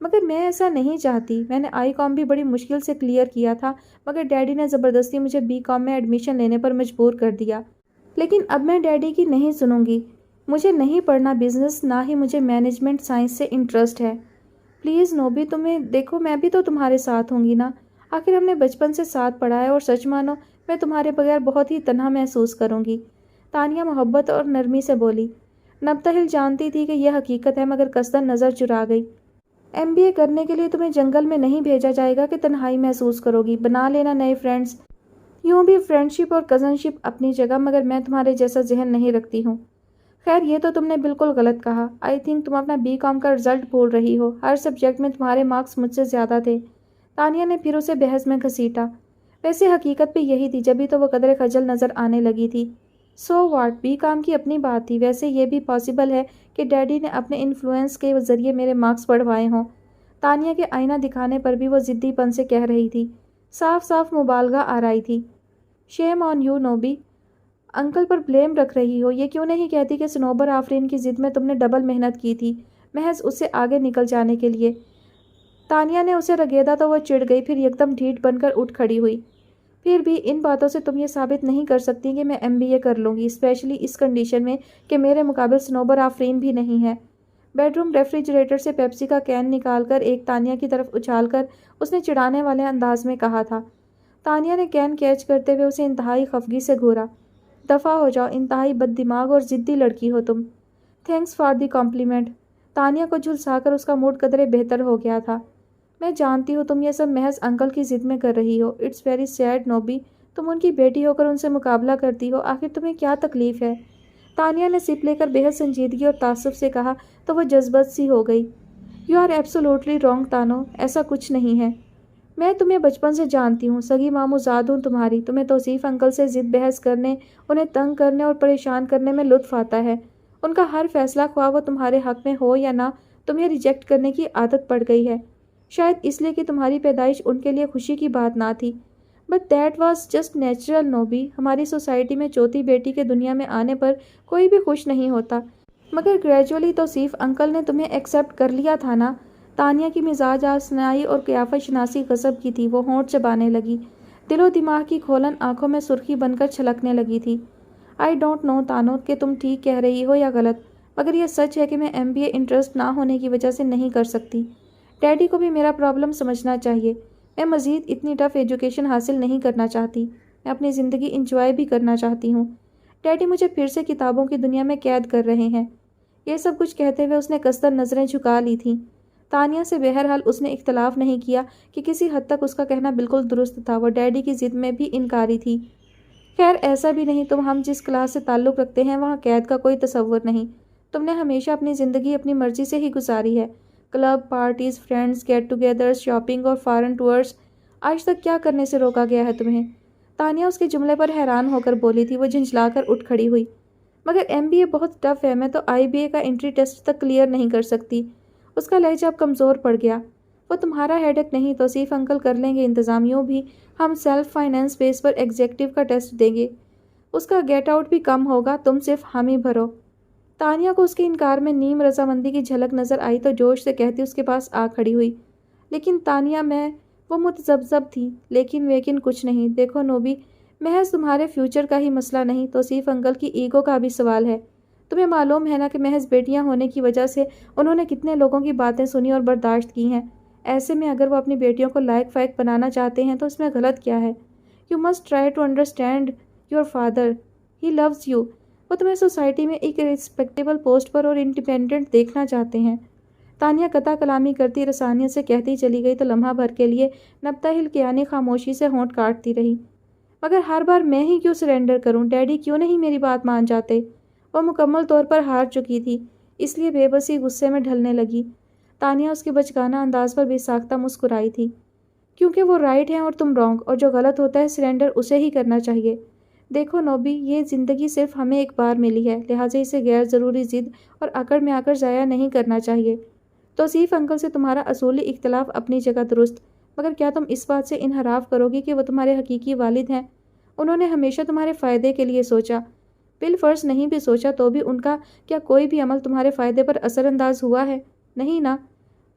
مگر میں ایسا نہیں چاہتی. میں نے آئی کام بھی بڑی مشکل سے کلیئر کیا تھا، مگر ڈیڈی نے زبردستی مجھے بی کام میں ایڈمیشن لینے پر مجبور کر دیا. لیکن اب میں ڈیڈی کی نہیں سنوں گی. مجھے نہیں پڑھنا بزنس، نہ ہی مجھے مینجمنٹ سائنس سے انٹرسٹ ہے. پلیز نوبی، تمہیں دیکھو، میں بھی تو تمہارے ساتھ ہوں گی نا. آخر ہم نے بچپن سے ساتھ پڑھا ہے، اور سچ مانو میں تمہارے بغیر بہت ہی تنہا محسوس کروں گی. تانیہ محبت اور نرمی سے بولی. نبتہل جانتی تھی کہ یہ حقیقت ہے، مگر قصدن نظر چرا گئی. MBA کرنے کے لیے تمہیں جنگل میں نہیں بھیجا جائے گا کہ تنہائی محسوس کرو گی. بنا لینا نئے فرینڈز. یوں بھی فرینڈشپ اور کزنشپ اپنی جگہ، مگر میں تمہارے جیسا ذہن نہیں رکھتی ہوں. خیر، یہ تو تم نے بالکل غلط کہا. آئی تھنک تم اپنا بی کام کا رزلٹ بھول رہی ہو. ہر سبجیکٹ میں تمہارے مارکس مجھ سے زیادہ تھے. تانیہ نے پھر اسے بحث میں گھسیٹا. ویسے حقیقت بھی یہی تھی، جبھی تو وہ قدرے خجل نظر آنے لگی تھی. سو واٹ، بی کام کی اپنی بات تھی. ویسے یہ بھی پاسبل ہے کہ ڈیڈی نے اپنے انفلوئنس کے ذریعے میرے مارکس بڑھوائے ہوں. تانیہ کے آئینہ دکھانے پر بھی وہ ضدی پن سے کہہ رہی تھی. صاف صاف مبالغہ آ رہی تھی. Shame on you Nobi, uncle پر بلیم رکھ رہی ہو. یہ کیوں نہیں کہتی کہ صنوبر آفرین کی ضد میں تم نے ڈبل محنت کی تھی، محض اس سے آگے نکل جانے کے لیے. تانیہ نے اسے رگیدا تو وہ چڑ گئی، پھر یکدم ڈھیٹ بن کر اٹھ کھڑی ہوئی. پھر بھی ان باتوں سے تم یہ ثابت نہیں کر سکتی کہ میں MBA کر لوں گی، اسپیشلی اس کنڈیشن میں کہ میرے مقابل صنوبر آفرین بھی نہیں ہے. بیڈ روم ریفریجریٹر سے پیپسی کا کین نکال کر ایک تانیہ کی طرف اچھال کر اس نے چڑھانے والے انداز میں کہا تھا. تانیہ نے کین کیچ کرتے ہوئے اسے انتہائی خفگی سے گھورا. دفع ہو جاؤ، انتہائی بد دماغ اور ضدی لڑکی ہو تم. Thanks for the complement. Tania کو جھلسا کر اس کا موڈ قدرے بہتر ہو گیا تھا. میں جانتی ہوں تم یہ سب محض انکل کی ضد میں کر رہی ہو. اٹس ویری سیڈ نوبی، تم ان کی بیٹی ہو کر ان سے مقابلہ کرتی ہو. آخر تمہیں کیا تکلیف ہے؟ تانیہ نے سپ لے کر بے حد سنجیدگی اور تعصب سے کہا تو وہ جذبت سی ہو گئی. یو آر ایبسولوٹلی رانگ تانو، ایسا کچھ نہیں ہے. میں تمہیں بچپن سے جانتی ہوں، سگی ماموں زاد ہوں تمہاری. تمہیں توصیف انکل سے ضد بحث کرنے، انہیں تنگ کرنے اور پریشان کرنے میں لطف آتا ہے. ان کا ہر فیصلہ، خواہ وہ تمہارے حق میں ہو یا نہ، تمہیں ریجیکٹ کرنے کی عادت پڑ گئی ہے. شاید اس لیے کہ تمہاری پیدائش ان کے لیے خوشی کی بات نہ تھی. But that was just natural Nobi. ہماری سوسائٹی میں چوتھی بیٹی کے دنیا میں آنے پر کوئی بھی خوش نہیں ہوتا، مگر گریجولی توصیف انکل نے تمہیں ایکسیپٹ کر لیا تھا نا. تانیہ کی مزاج آشنائی اور قیافہ شناسی غضب کی تھی. وہ ہونٹ چبانے لگی. دل و دماغ کی کھولن آنکھوں میں سرخی بن کر چھلکنے لگی تھی. آئی ڈونٹ نو تانو کہ تم ٹھیک کہہ رہی ہو یا غلط، مگر یہ سچ ہے کہ میں MBA انٹرسٹ نہ ہونے کی وجہ سے نہیں کر سکتی. ڈیڈی کو بھی میرا پرابلم سمجھنا چاہیے. میں مزید اتنی ٹف ایجوکیشن حاصل نہیں کرنا چاہتی. میں اپنی زندگی انجوائے بھی کرنا چاہتی ہوں. ڈیڈی مجھے پھر سے کتابوں کی دنیا میں قید کر رہے ہیں. یہ سب کچھ کہتے ہوئے اس نے قصدن نظریں جھکا لی تھیں. تانیہ سے بہرحال اس نے اختلاف نہیں کیا کہ کسی حد تک اس کا کہنا بالکل درست تھا. وہ ڈیڈی کی ضد میں بھی انکاری تھی. خیر، ایسا بھی نہیں. ہم جس کلاس سے تعلق رکھتے ہیں وہاں قید کا کوئی تصور نہیں. تم نے ہمیشہ اپنی زندگی اپنی مرضی سے ہی گزاری ہے. Club, parties, friends, get togethers, shopping اور فارن ٹورز. آج تک کیا کرنے سے روکا گیا ہے تمہیں؟ تانیہ اس کے جملے پر حیران ہو کر بولی تھی. وہ جھنجھلا کر اٹھ کھڑی ہوئی. مگر MBA بہت ٹف ہے. میں تو IBA کا انٹری ٹیسٹ تک کلیئر نہیں کر سکتی. اس کا لہجہ اب کمزور پڑ گیا. وہ تمہارا ہیڈک نہیں، توصیف انکل کر لیں گے انتظام. یوں بھی ہم سیلف فائنینس بیس پر ایگزیکٹو کا ٹیسٹ دیں گے. اس کا گیٹ آؤٹ بھی کم ہوگا. تم صرف حامی بھرو. تانیہ کو اس کے انکار میں نیم رضامندی کی جھلک نظر آئی تو جوش سے کہتی اس کے پاس آ کھڑی ہوئی. لیکن تانیہ، وہ متذبذب تھی. لیکن کچھ نہیں. دیکھو نوبی، محض تمہارے فیوچر کا ہی مسئلہ نہیں، توصیف انکل کی ایگو کا بھی سوال ہے. تمہیں معلوم ہے نا کہ محض بیٹیاں ہونے کی وجہ سے انہوں نے کتنے لوگوں کی باتیں سنی اور برداشت کی ہیں. ایسے میں اگر وہ اپنی بیٹیوں کو لائق فائق بنانا چاہتے ہیں تو اس میں غلط کیا ہے؟ You must try to understand your father. He loves you. وہ تمہیں سوسائٹی میں ایک ریسپیکٹیبل پوسٹ پر اور انڈیپینڈنٹ دیکھنا چاہتے ہیں. تانیہ قطع کلامی کرتی رسانیت سے کہتی چلی گئی تو لمحہ بھر کے لیے نبتہل کیانی خاموشی سے ہونٹ کاٹتی رہی. مگر ہر بار میں ہی کیوں سرنڈر کروں؟ ڈیڈی کیوں نہیں میری بات مان جاتے؟ وہ مکمل طور پر ہار چکی تھی، اس لیے بے بسی غصے میں ڈھلنے لگی. تانیہ اس کے بچگانہ انداز پر بے ساختہ مسکرائی تھی. کیونکہ وہ رائٹ ہیں اور تم رانگ، اور جو غلط ہوتا ہے سرنڈر اسے ہی کرنا چاہیے. دیکھو نوبی، یہ زندگی صرف ہمیں ایک بار ملی ہے، لہٰذا اسے غیر ضروری ضد اور اکڑ میں آ کر ضائع نہیں کرنا چاہیے. توصیف انکل سے تمہارا اصولی اختلاف اپنی جگہ درست، مگر کیا تم اس بات سے انحراف کرو گی کہ وہ تمہارے حقیقی والد ہیں؟ انہوں نے ہمیشہ تمہارے فائدے کے لیے سوچا. بالفرض نہیں بھی سوچا تو بھی ان کا کیا کوئی بھی عمل تمہارے فائدے پر اثر انداز ہوا ہے؟ نہیں نا.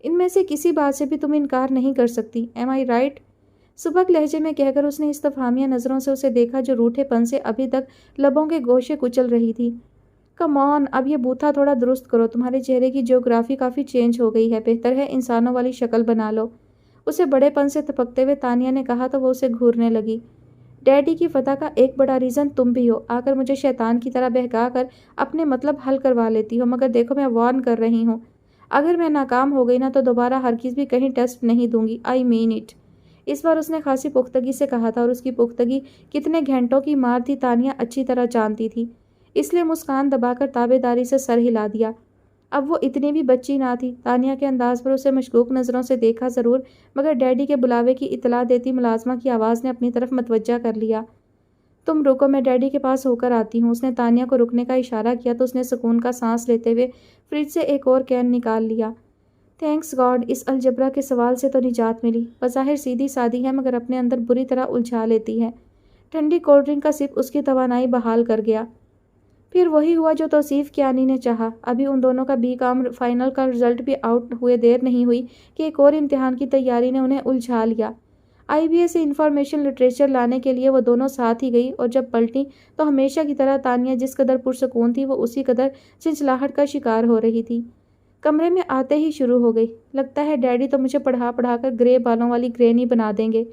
ان میں سے کسی بات سے بھی تم انکار نہیں کر سکتی، ایم آئی رائٹ؟ سبک لہجے میں کہہ کر اس نے استفہامیہ نظروں سے اسے دیکھا جو روٹھے پن سے ابھی تک لبوں کے گوشے کچل رہی تھی۔ کم آن، اب یہ بوتھا تھوڑا درست کرو، تمہارے چہرے کی جیوگرافی کافی چینج ہو گئی ہے، بہتر ہے انسانوں والی شکل بنا لو۔ اسے بڑے پن سے تپکتے ہوئے تانیہ نے کہا تو وہ اسے گھورنے لگی۔ ڈیڈی کی فتح کا ایک بڑا ریزن تم بھی ہو، آ کر مجھے شیطان کی طرح بہکا کر اپنے مطلب حل کروا لیتی ہو، مگر دیکھو میں وارن کر رہی ہوں، اگر میں ناکام ہو گئی نا تو دوبارہ ہرگز بھی کہیں ٹیسٹ نہیں دوں گی، آئی مین اٹ۔ اس بار اس نے خاصی پختگی سے کہا تھا اور اس کی پختگی کتنے گھنٹوں کی مار تھی تانیہ اچھی طرح جانتی تھی، اس لیے مسکان دبا کر تابے داری سے سر ہلا دیا۔ اب وہ اتنی بھی بچی نہ تھی، تانیہ کے انداز پر اسے مشکوک نظروں سے دیکھا ضرور، مگر ڈیڈی کے بلاوے کی اطلاع دیتی ملازمہ کی آواز نے اپنی طرف متوجہ کر لیا۔ تم رکو، میں ڈیڈی کے پاس ہو کر آتی ہوں۔ اس نے تانیہ کو رکنے کا اشارہ کیا تو اس نے سکون کا سانس لیتے ہوئے فریج سے ایک اور کین نکال لیا۔ تھینکس گاڈ، اس الجبرا کے سوال سے تو نجات ملی، بظاہر سیدھی سادی ہے مگر اپنے اندر بری طرح الجھا لیتی ہے۔ ٹھنڈی کولڈ ڈرنک کا سپ اس کی توانائی بحال کر گیا۔ پھر وہی ہوا جو توصیف کیانی نے چاہا۔ ابھی ان دونوں کا بی کام فائنل کا رزلٹ بھی آؤٹ ہوئے دیر نہیں ہوئی کہ ایک اور امتحان کی تیاری نے انہیں الجھا لیا۔ آئی بی اے سے انفارمیشن لٹریچر لانے کے لیے وہ دونوں ساتھ ہی گئی اور جب پلٹی تو ہمیشہ کی طرح تانیہ جس قدر پرسکون تھی وہ اسی قدر چنچلاہٹ کا شکار ہو رہی تھی۔ کمرے میں آتے ہی شروع ہو گئی، لگتا ہے ڈیڈی تو مجھے پڑھا پڑھا کر گرے بالوں والی گرینی بنا دیں گے۔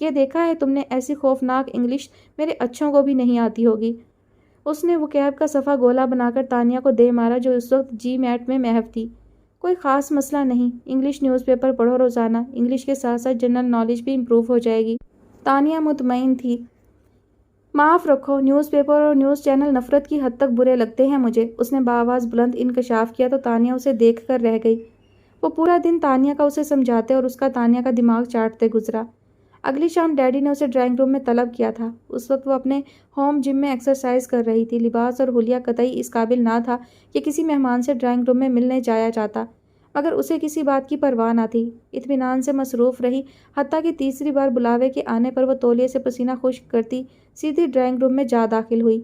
یہ دیکھا ہے تم نے، ایسی خوفناک انگلش میرے اچھوں کو بھی نہیں آتی ہوگی۔ اس نے وہ کیب کا صفحہ گولا بنا کر تانیہ کو دے مارا جو اس وقت جی میٹ میں محو تھی۔ کوئی خاص مسئلہ نہیں، انگلش نیوز پیپر پڑھو روزانہ، انگلش کے ساتھ ساتھ جنرل نالج بھی امپروو ہو جائے گی۔ تانیہ مطمئن تھی۔ معاف رکھو، نیوز پیپر اور نیوز چینل نفرت کی حد تک برے لگتے ہیں مجھے، اس نے بآواز بلند انکشاف کیا تو تانیہ اسے دیکھ کر رہ گئی۔ وہ پورا دن تانیہ کا اسے سمجھاتے اور اس کا تانیہ کا دماغ چاٹتے گزرا۔ اگلی شام ڈیڈی نے اسے ڈرائنگ روم میں طلب کیا تھا۔ اس وقت وہ اپنے ہوم جم میں ایکسرسائز کر رہی تھی۔ لباس اور حلیہ قطعی اس قابل نہ تھا کہ کسی مہمان سے ڈرائنگ روم میں ملنے جایا جاتا، مگر اسے کسی بات کی پرواہ نہ تھی، اطمینان سے مصروف رہی، حتیٰ کہ تیسری بار بلاوے کے آنے پر وہ تولیے سے پسینہ خشک کرتی سیدھی ڈرائنگ روم میں جا داخل ہوئی۔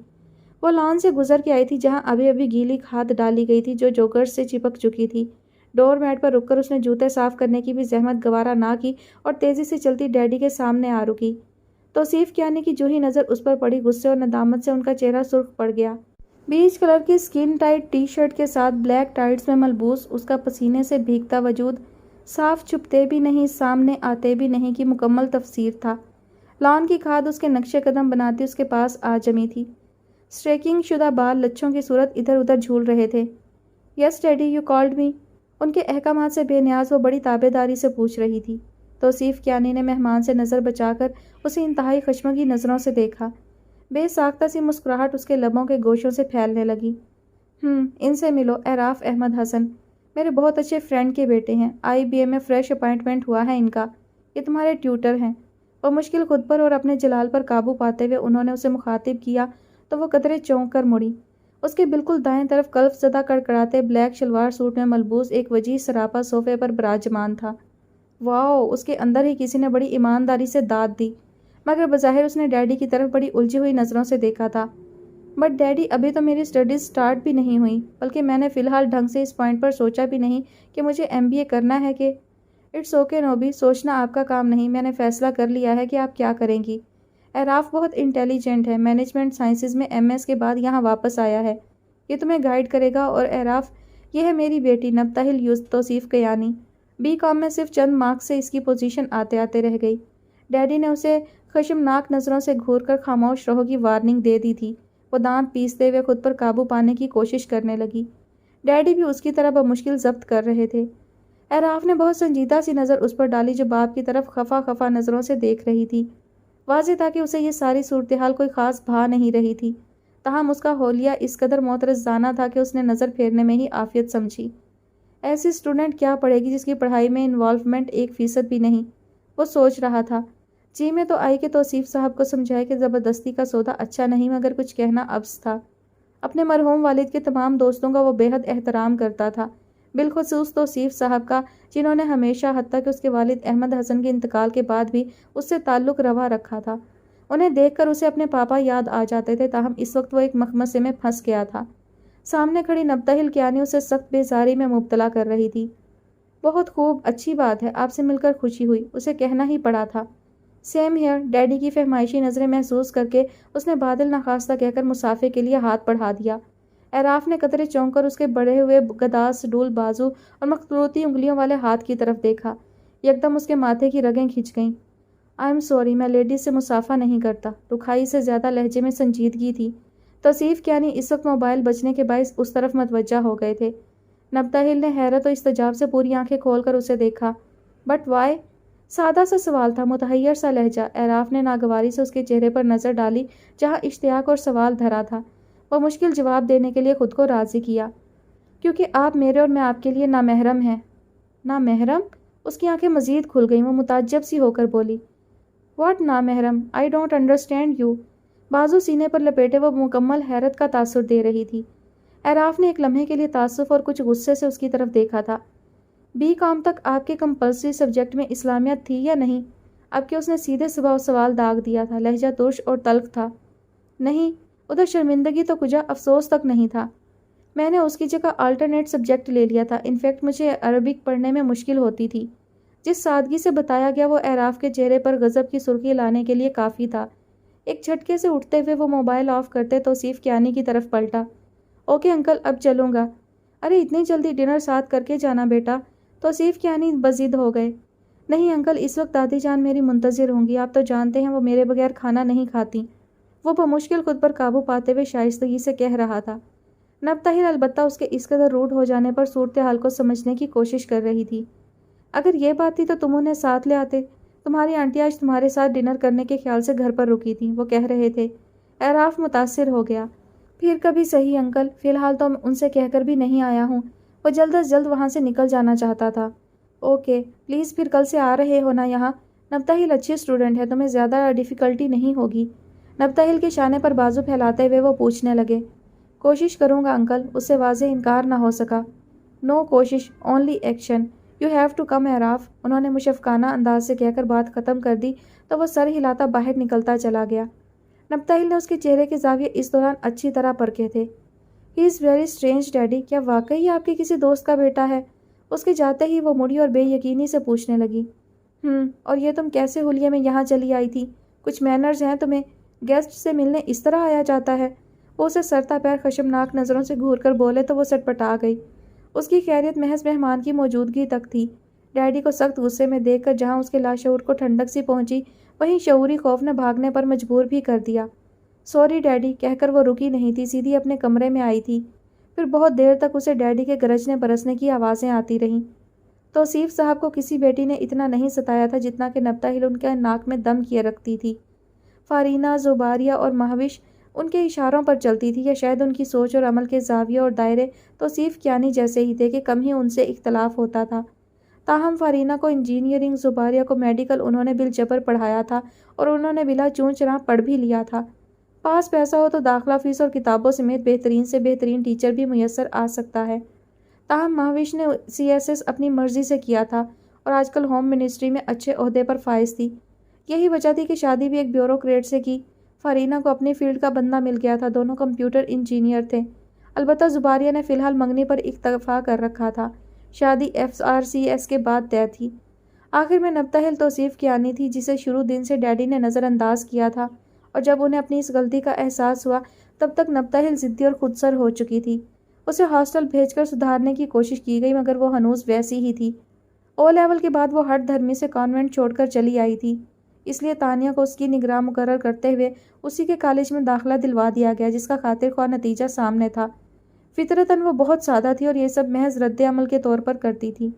وہ لان سے گزر کے آئی تھی جہاں ابھی ابھی گیلی کھاد ڈالی گئی تھی جو جوگرز سے چپک چکی تھی۔ ڈور میٹ پر رک کر اس نے جوتے صاف کرنے کی بھی زحمت گوارا نہ کی اور تیزی سے چلتی ڈیڈی کے سامنے آ رکی۔ توصیف کیانی کی جو ہی نظر اس پر پڑی، غصے اور ندامت سے ان کا چہرہ سرخ پڑ گیا۔ بیج کلر کی سکن ٹائٹ ٹی شرٹ کے ساتھ بلیک ٹائٹس میں ملبوس، اس کا پسینے سے بھیگتا وجود صاف چھپتے بھی نہیں سامنے آتے بھی نہیں کی مکمل تفسیر تھا۔ لان کی کھاد اس کے نقش قدم بناتی اس کے پاس آ جمی تھی۔ اسٹریکنگ شدہ بال لچھوں کی صورت ادھر ادھر جھول رہے تھے۔ یس ڈیڈی، یو کالڈ می؟ ان کے احکامات سے بے نیاز وہ بڑی تابع داری سے پوچھ رہی تھی۔ توصیف کیانی نے مہمان سے نظر بچا کر اسے انتہائی خشمگی نظروں سے دیکھا۔ بے ساختہ سی مسکراہٹ اس کے لبوں کے گوشوں سے پھیلنے لگی۔ ان سے ملو، اعراف احمد حسن، میرے بہت اچھے فرینڈ کے بیٹے ہیں، آئی بی اے میں فریش اپائنٹمنٹ ہوا ہے ان کا، یہ تمہارے ٹیوٹر ہیں۔ وہ مشکل خود پر اور اپنے جلال پر قابو پاتے ہوئے انہوں نے اسے مخاطب کیا تو وہ قدرے چونک کر مڑی۔ اس کے بالکل دائیں طرف کلف زدہ کڑکڑاتے بلیک شلوار سوٹ میں ملبوس ایک وجیز سراپا صوفے پر براجمان تھا۔ واؤ، اس کے اندر ہی کسی نے بڑی ایمانداری سے داد دی، مگر بظاہر اس نے ڈیڈی کی طرف بڑی الجھی ہوئی نظروں سے دیکھا تھا۔ بٹ ڈیڈی، ابھی تو میری اسٹڈیز سٹارٹ بھی نہیں ہوئی، بلکہ میں نے فی الحال ڈھنگ سے اس پوائنٹ پر سوچا بھی نہیں کہ مجھے ایم بی اے کرنا ہے کہ… اٹس اوکے نوبی، سوچنا آپ کا کام نہیں، میں نے فیصلہ کر لیا ہے کہ آپ کیا کریں گی۔ اعراف بہت انٹیلیجنٹ ہے، مینجمنٹ سائنسز میں ایم ایس کے بعد یہاں واپس آیا ہے، یہ تمہیں گائیڈ کرے گا۔ اور اعراف، یہ ہے میری بیٹی نبتہل توصیف کیانی، بی کام میں صرف چند مارکس سے اس کی پوزیشن آتے آتے رہ گئی۔ ڈیڈی نے اسے خشمناک نظروں سے گھور کر خاموش رہو کی وارننگ دے دی تھی۔ وہ دانت پیستے ہوئے خود پر قابو پانے کی کوشش کرنے لگی۔ ڈیڈی بھی اس کی طرح بمشکل ضبط کر رہے تھے۔ اعراف نے بہت سنجیدہ سی نظر اس پر ڈالی جو باپ کی طرف خفا خفا نظروں سے دیکھ رہی تھی۔ واضح تھا کہ اسے یہ ساری صورتحال کوئی خاص بھا نہیں رہی تھی، تاہم اس کا حولیہ اس قدر معترضانہ تھا کہ اس نے نظر پھیرنے میں ہی عافیت سمجھی۔ ایسی اسٹوڈنٹ کیا پڑھے گی جس کی پڑھائی میں انوالومنٹ 1% بھی نہیں، وہ سوچ رہا تھا۔ جی میں تو آئی کہ توصیف صاحب کو سمجھائے کہ زبردستی کا سودا اچھا نہیں، مگر کچھ کہنا ابس تھا۔ اپنے مرحوم والد کے تمام دوستوں کا وہ بے حد احترام کرتا تھا، بالخصوص توصیف صاحب کا، جنہوں نے ہمیشہ حتیٰ کہ اس کے والد احمد حسن کے انتقال کے بعد بھی اس سے تعلق روا رکھا تھا۔ انہیں دیکھ کر اسے اپنے پاپا یاد آ جاتے تھے، تاہم اس وقت وہ ایک مخمصے میں پھنس گیا تھا۔ سامنے کھڑی نبتہل کیانی اسے سخت بیزاری میں مبتلا کر رہی تھی۔ بہت خوب، اچھی بات ہے، آپ سے مل کر خوشی ہوئی، اسے کہنا ہی پڑا تھا۔ سیم ہیئر، ڈیڈی کی فہمائشی نظریں محسوس کر کے اس نے بادل ناخواستہ کہہ کر مسافے کے لیے ہاتھ بڑھا دیا۔ اعراف نے قطرے چونک کر اس کے بڑھے ہوئے گداس ڈول بازو اور مخروطی انگلیوں والے ہاتھ کی طرف دیکھا۔ یکدم اس کے ماتھے کی رگیں کھنچ گئیں۔ آئی ایم سوری، میں لیڈیز سے مسافہ نہیں کرتا۔ رکھائی سے زیادہ لہجے میں سنجیدگی تھی۔ توصیف کیانی اس وقت موبائل بجنے کے باعث اس طرف متوجہ ہو گئے تھے۔ نبتہل نے حیرت و استعجاب سے پوری آنکھیں کھول کر اسے دیکھا۔ But why? سادہ سا سوال تھا، متحیر سا لہجہ۔ اعراف نے ناگواری سے اس کے چہرے پر نظر ڈالی جہاں اشتیاق اور سوال دھرا تھا۔ وہ مشکل جواب دینے کے لیے خود کو راضی کیا۔ کیونکہ آپ میرے اور میں آپ کے لیے نامحرم ہیں۔ نامحرم؟ اس کی آنکھیں مزید کھل گئیں، وہ متعجب سی ہو کر بولی۔ واٹ نامحرم؟ I don't understand you. بازو سینے پر لپیٹے وہ مکمل حیرت کا تاثر دے رہی تھی۔ اعراف نے ایک لمحے کے لیے تعصب اور کچھ غصے سے اس کی طرف دیکھا تھا۔ بی کام تک آپ کے کمپلسری سبجیکٹ میں اسلامیت تھی یا نہیں؟ اب کہ اس نے سیدھے صبح سوال داغ دیا تھا، لہجہ ترش اور تلخ تھا۔ نہیں، ادھر شرمندگی تو کجا، افسوس تک نہیں تھا۔ میں نے اس کی جگہ آلٹرنیٹ سبجیکٹ لے لیا تھا، انفیکٹ مجھے عربک پڑھنے میں مشکل ہوتی تھی۔ جس سادگی سے بتایا گیا وہ اعراف کے چہرے پر غضب کی سرخی لانے کے لیے کافی تھا۔ ایک جھٹکے سے اٹھتے ہوئے وہ موبائل آف کرتے توصیف کیانی کی طرف پلٹا۔ اوکے انکل، اب چلوں گا۔ ارے اتنی جلدی ڈنر ساتھ کر کے جانا بیٹا؟ توصیف کیانی بضد ہو گئے۔ نہیں انکل، اس وقت دادی جان میری منتظر ہوں گی، آپ تو جانتے ہیں وہ میرے بغیر کھانا نہیں کھاتی۔ وہ بمشکل خود پر قابو پاتے ہوئے شائستگی سے کہہ رہا تھا۔ نبتہل البتہ اس کے اس قدر روڈ ہو جانے پر صورتحال کو سمجھنے کی کوشش کر رہی تھی۔ اگر یہ بات تھی تو تم انہیں ساتھ لے آتے، تمہاری آنٹی آج تمہارے ساتھ ڈنر کرنے کے خیال سے گھر پر رکی تھیں، وہ کہہ رہے تھے۔ اعراف متاثر ہو گیا۔ پھر کبھی صحیح انکل، فی الحال تو ان سے کہہ کر بھی نہیں آیا ہوں۔ وہ جلد از جلد وہاں سے نکل جانا چاہتا تھا۔ اوکے پلیز، پھر کل سے آ رہے ہو نا یہاں؟ نبتہل اچھی اسٹوڈنٹ ہے، تمہیں زیادہ ڈیفیکلٹی نہیں ہوگی۔ نبتہل کے شانے پر بازو پھیلاتے ہوئے وہ پوچھنے لگے۔ کوشش کروں گا انکل، اس سے واضح انکار نہ ہو سکا۔ نو کوشش، only action, you have to come اعراف، انہوں نے مشفقانہ انداز سے کہہ کر بات ختم کر دی تو وہ سر ہلاتا باہر نکلتا چلا گیا۔ نبتہل نے اس کے چہرے کے زاویے اس دوران اچھی طرح پرکھے تھے۔ ہی از ویری اسٹرینج ڈیڈی، کیا واقعی آپ کے کسی دوست کا بیٹا ہے؟ اس کے جاتے ہی وہ مڑی اور بے یقینی سے پوچھنے لگی۔ اور یہ تم کیسے حلیے میں یہاں چلی آئی تھی؟ کچھ مینرز ہیں تمہیں؟ گیسٹ سے ملنے اس طرح آیا جاتا ہے؟ وہ اسے سرتا پیر خشمناک نظروں سے گھور کر بولے تو وہ سٹپٹا گئی۔ اس کی خیریت محض مہمان کی موجودگی تک تھی۔ ڈیڈی کو سخت غصے میں دیکھ کر جہاں اس کے لاشعور کو ٹھنڈک سی پہنچی، وہیں شعوری خوف نے بھاگنے پر مجبور بھی کر دیا۔ سوری ڈیڈی کہہ کر وہ رکی نہیں تھی، سیدھی اپنے کمرے میں آئی تھی۔ پھر بہت دیر تک اسے ڈیڈی کے گرجنے برسنے کی آوازیں آتی رہیں۔ توصیف صاحب کو کسی بیٹی نے اتنا نہیں ستایا تھا جتنا کہ نبتہل ان کے ناک میں دم کیے رکھتی تھی۔ فارینہ، زباریہ اور مہوش ان کے اشاروں پر چلتی تھی، یا شاید ان کی سوچ اور عمل کے زاویے اور دائرے توصیف کیانی جیسے ہی تھے کہ کم ہی ان سے اختلاف ہوتا تھا۔ تاہم فارینہ کو انجینئرنگ، زباریہ کو میڈیکل انہوں نے بالجبر پڑھایا تھا اور انہوں نے بلا چون چراں پڑھ بھی لیا تھا۔ پاس پیسہ ہو تو داخلہ فیس اور کتابوں سمیت بہترین سے بہترین ٹیچر بھی میسر آ سکتا ہے۔ تاہم مہوش نے CSS اپنی مرضی سے کیا تھا اور آج کل ہوم منسٹری میں اچھے عہدے پر فائز تھی۔ یہی وجہ تھی کہ شادی بھی ایک بیوروکریٹ سے کی۔ فارینہ کو اپنی فیلڈ کا بندہ مل گیا تھا، دونوں کمپیوٹر انجینئر تھے۔ البتہ زباریہ نے فی الحال منگنی پر اکتفا کر رکھا تھا، شادی FRCS کے بعد طے تھی۔ آخر میں نبتہل توصیف کیانی تھی جسے شروع دن سے ڈیڈی نے نظر انداز کیا تھا، اور جب انہیں اپنی اس غلطی کا احساس ہوا تب تک نبتہل ضدی اور خود سر ہو چکی تھی۔ اسے ہاسٹل بھیج کر سدھارنے کی کوشش کی گئی مگر وہ ہنوز ویسی ہی تھی۔ او لیول کے بعد وہ ہٹ دھرمی سے کانوینٹ چھوڑ کر چلی آئی تھی، اس لیے تانیہ کو اس کی نگراں مقرر کرتے ہوئے اسی کے کالج میں داخلہ دلوا دیا گیا جس کا خاطر خواہ نتیجہ سامنے تھا۔ فطرتاً وہ بہت سادہ تھی اور یہ سب محض رد عمل کے طور پر کرتی تھی۔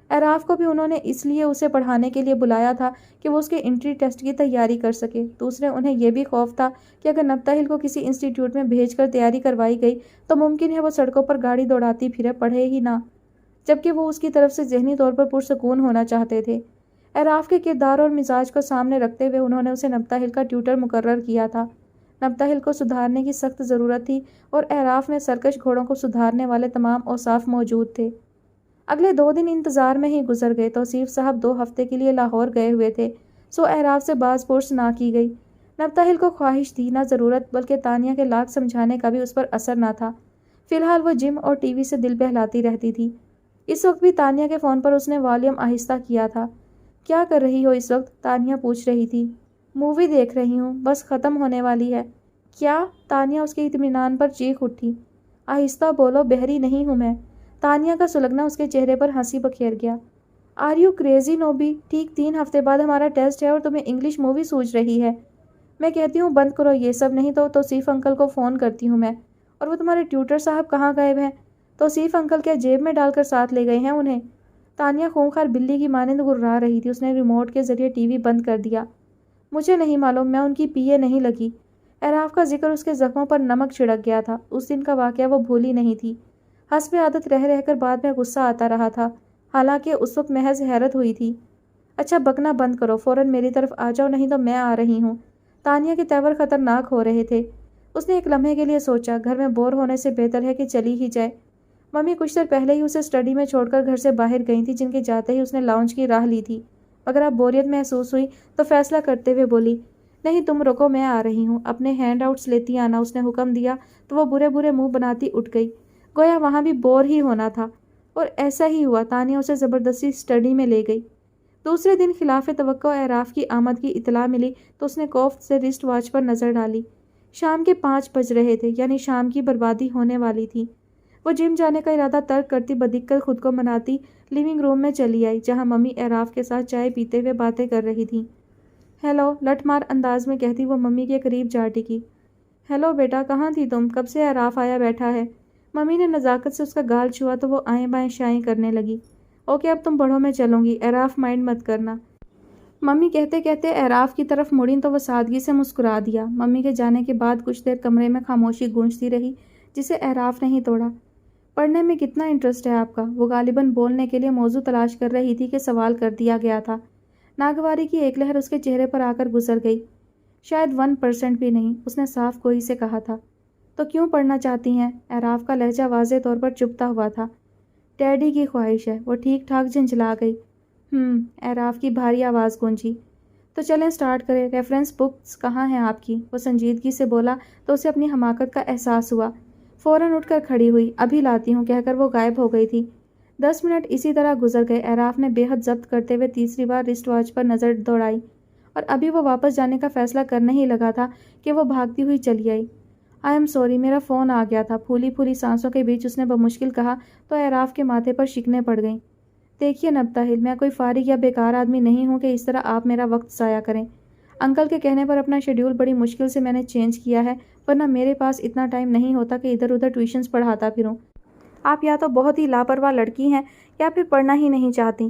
اعراف کو بھی انہوں نے اس لیے اسے پڑھانے کے لیے بلایا تھا کہ وہ اس کے انٹری ٹیسٹ کی تیاری کر سکے۔ دوسرے انہیں یہ بھی خوف تھا کہ اگر نبتہل کو کسی انسٹیٹیوٹ میں بھیج کر تیاری کروائی گئی تو ممکن ہے وہ سڑکوں پر گاڑی دوڑاتی پھرے، پڑھے ہی نہ، جبکہ وہ اس کی طرف سے ذہنی طور پر پرسکون ہونا چاہتے تھے۔ اعراف کے کردار اور مزاج کو سامنے رکھتے ہوئے انہوں نے اسے نبتہل کا ٹیوٹر مقرر کیا تھا۔ نبتہل کو سدھارنے کی سخت ضرورت تھی اور اعراف میں سرکش گھوڑوں کو سدھارنے والے تمام اوصاف موجود تھے۔ اگلے 2 دن انتظار میں ہی گزر گئے۔ توصیف صاحب 2 ہفتے کے لیے لاہور گئے ہوئے تھے، سو اعراف سے باز پرس نہ کی گئی۔ نبتہل کو خواہش تھی، نہ ضرورت، بلکہ تانیہ کے لاکھ سمجھانے کا بھی اس پر اثر نہ تھا۔ فی الحال وہ جم اور ٹی وی سے دل بہلاتی رہتی تھی۔ اس وقت بھی تانیہ کے فون پر اس نے والیوم آہستہ کیا تھا۔ کیا کر رہی ہو اس وقت؟ تانیہ پوچھ رہی تھی۔ مووی دیکھ رہی ہوں، بس ختم ہونے والی ہے۔ کیا؟ تانیہ اس کے اطمینان پر چیخ اٹھی۔ آہستہ بولو، بحری نہیں ہوں میں۔ تانیہ کا سلگنا اس کے چہرے پر ہنسی بکھیر گیا۔ Are you crazy Nobi? ٹھیک 3 ہفتے بعد ہمارا ٹیسٹ ہے اور تمہیں انگلش مووی سوچ رہی ہے۔ میں کہتی ہوں بند کرو یہ سب، نہیں تو توصیف انکل کو فون کرتی ہوں میں۔ اور وہ تمہارے ٹیوٹر صاحب کہاں غائب ہیں؟ توصیف انکل کیا جیب میں ڈال کر ساتھ لے گئے ہیں انہیں؟ تانیہ خونخوار بلی کی مانند گررا رہی تھی۔ اس نے ریموٹ کے ذریعے ٹی وی بند کر دیا۔ مجھے نہیں معلوم، میں ان کی پی اے نہیں لگی۔ اعراف کا ذکر اس کے زخموں پر نمک چھڑک گیا تھا۔ اس دن کا واقعہ وہ بھولی نہیں تھی۔ حسب عادت رہ رہ کر بعد میں غصہ آتا رہا تھا، حالانکہ اس وقت محض حیرت ہوئی تھی۔ اچھا بکنا بند کرو، فوراً میری طرف آ جاؤ، نہیں تو میں آ رہی ہوں۔ تانیہ کے تیور خطرناک ہو رہے تھے۔ اس نے ایک لمحے کے لیے سوچا، گھر میں بور ہونے سے بہتر ہے کہ چلی ہی جائے۔ ممی کچھ دیر پہلے ہی اسے اسٹڈی میں چھوڑ کر گھر سے باہر گئی تھی، جن کے جاتے ہی اس نے لاؤنج کی راہ لی تھی۔ مگر اب بوریت محسوس ہوئی تو فیصلہ کرتے ہوئے بولی، نہیں تم رکو، میں آ رہی ہوں، اپنے ہینڈ آؤٹس لیتی آنا۔ اس نے حکم دیا تو وہ برے برے منہ بناتی اٹھ گئی، گویا وہاں بھی بور ہی ہونا تھا۔ اور ایسا ہی ہوا، تانیہ اسے زبردستی اسٹڈی میں لے گئی۔ دوسرے دن خلاف توقع اعراف کی آمد کی اطلاع ملی تو اس نے کوفت سے رسٹ واچ پر نظر ڈالی۔ شام کے 5 بج رہے تھے، یعنی شام کی بربادی ہونے والی تھی۔ وہ جم جانے کا ارادہ ترک کرتی بدیکت خود کو مناتی لیونگ روم میں چلی آئی، جہاں ممی اعراف کے ساتھ چائے پیتے ہوئے باتیں کر رہی تھیں۔ ہیلو، لٹ مار انداز میں کہتی وہ ممی کے قریب جا ٹکی۔ ہیلو بیٹا، کہاں تھی تم؟ کب سے اعراف آیا بیٹھا ہے؟ ممی نے نزاکت سے اس کا گال چھوا تو وہ آئیں بائیں شائیں کرنے لگی۔ اوکے اب تم بڑھو، میں چلوں گی، اعراف مائنڈ مت کرنا۔ ممی کہتے کہتے اعراف کی طرف مڑیں تو وہ سادگی سے مسکرا دیا۔ ممی کے جانے کے بعد کچھ دیر کمرے میں خاموشی گونجتی رہی، جسے اعراف نہیں توڑا۔ پڑھنے میں کتنا انٹرسٹ ہے آپ کا؟ وہ غالباً بولنے کے لیے موضوع تلاش کر رہی تھی کہ سوال کر دیا گیا تھا۔ ناگواری کی ایک لہر اس کے چہرے پر آ کر گزر گئی۔ شاید 1% بھی نہیں، اس نے صاف گوئی سے کہا تھا۔ تو کیوں پڑھنا چاہتی ہیں؟ اعراف کا لہجہ واضح طور پر چبھتا ہوا تھا۔ ڈیڈی کی خواہش ہے، وہ ٹھیک ٹھاک جھنجھلا گئی۔ اعراف کی بھاری آواز گونجی۔ تو چلیں سٹارٹ کریں، ریفرنس بکس کہاں ہیں آپ کی؟ وہ سنجیدگی سے بولا تو اسے اپنی حماقت کا احساس ہوا۔ فوراً اٹھ کر کھڑی ہوئی، ابھی لاتی ہوں کہہ کر وہ غائب ہو گئی تھی۔ 10 منٹ اسی طرح گزر گئے۔ اعراف نے بے حد ضبط کرتے ہوئے تیسری بار رسٹ واچ پر نظر دوڑائی، اور ابھی وہ واپس جانے کا فیصلہ کرنے ہی لگا تھا کہ وہ بھاگتی ہوئی چلی آئی۔ آئی ایم سوری، میرا فون آ گیا تھا، پھولی پھولی سانسوں کے بیچ اس نے بمشکل کہا تو اعراف کے ماتھے پر شکنیں پڑ گئیں۔ دیکھیے نبتہل، میں کوئی فارغ یا بیکار آدمی نہیں ہوں کہ اس طرح آپ میرا وقت ضائع کریں۔ انکل کے کہنے پر اپنا شیڈیول بڑی مشکل سے میں نے چینج کیا ہے، ورنہ میرے پاس اتنا ٹائم نہیں ہوتا کہ ادھر ادھر ٹیوشنز پڑھاتا پھروں۔ آپ یا تو بہت ہی لاپرواہ لڑکی ہیں یا پھر پڑھنا ہی نہیں چاہتی۔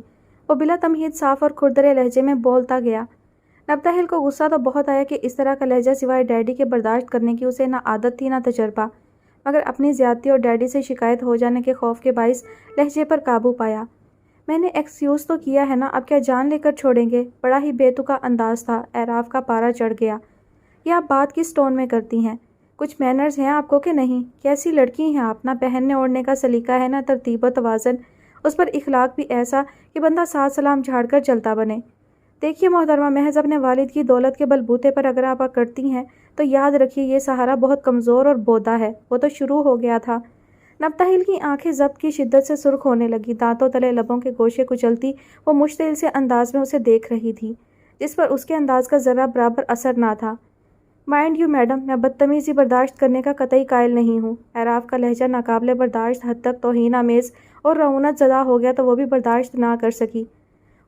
وہ بلا تمہید صاف اور کھردرے لہجے میں بولتا گیا۔ نبتہل کو غصہ تو بہت آیا کہ اس طرح کا لہجہ سوائے ڈیڈی کے برداشت کرنے کی اسے نہ عادت تھی نہ تجربہ، مگر اپنی زیادتی اور ڈیڈی سے شکایت ہو جانے کے خوف کے باعث لہجے پر قابو پایا۔ میں نے ایکسکیوز تو کیا ہے نا، اب کیا جان لے کر چھوڑیں گے؟ بڑا ہی بے تکا انداز تھا۔ اعراف کا پارا چڑھ گیا۔ یہ آپ بات کس ٹون میں کرتی ہیں؟ کچھ مینرز ہیں آپ کو کہ نہیں؟ کیسی لڑکی ہیں آپ؟ نہ پہننے اوڑھنے کا سلیقہ ہے، نہ ترتیب و توازن، اس پر اخلاق بھی ایسا کہ بندہ ساتھ سلام جھاڑ کر چلتا بنے۔ دیکھیے محترمہ، محض اپنے والد کی دولت کے بلبوتے پر اگر آپ کرتی ہیں تو یاد رکھیے یہ سہارا بہت کمزور اور بودا ہے۔ وہ تو شروع ہو گیا تھا۔ نبتہل کی آنکھیں ضبط کی شدت سے سرخ ہونے لگی، دانتوں تلے لبوں کے گوشے کچلتی وہ مشتعل سے انداز میں اسے دیکھ رہی تھی، جس پر اس کے انداز کا ذرہ برابر اثر نہ تھا۔ مائنڈ یو میڈم، میں بدتمیزی برداشت کرنے کا قطعی قائل نہیں ہوں۔ اعراف کا لہجہ ناقابل برداشت حد تک توہین آمیز اور رعونت زدہ ہو گیا تو وہ بھی برداشت نہ کر سکی۔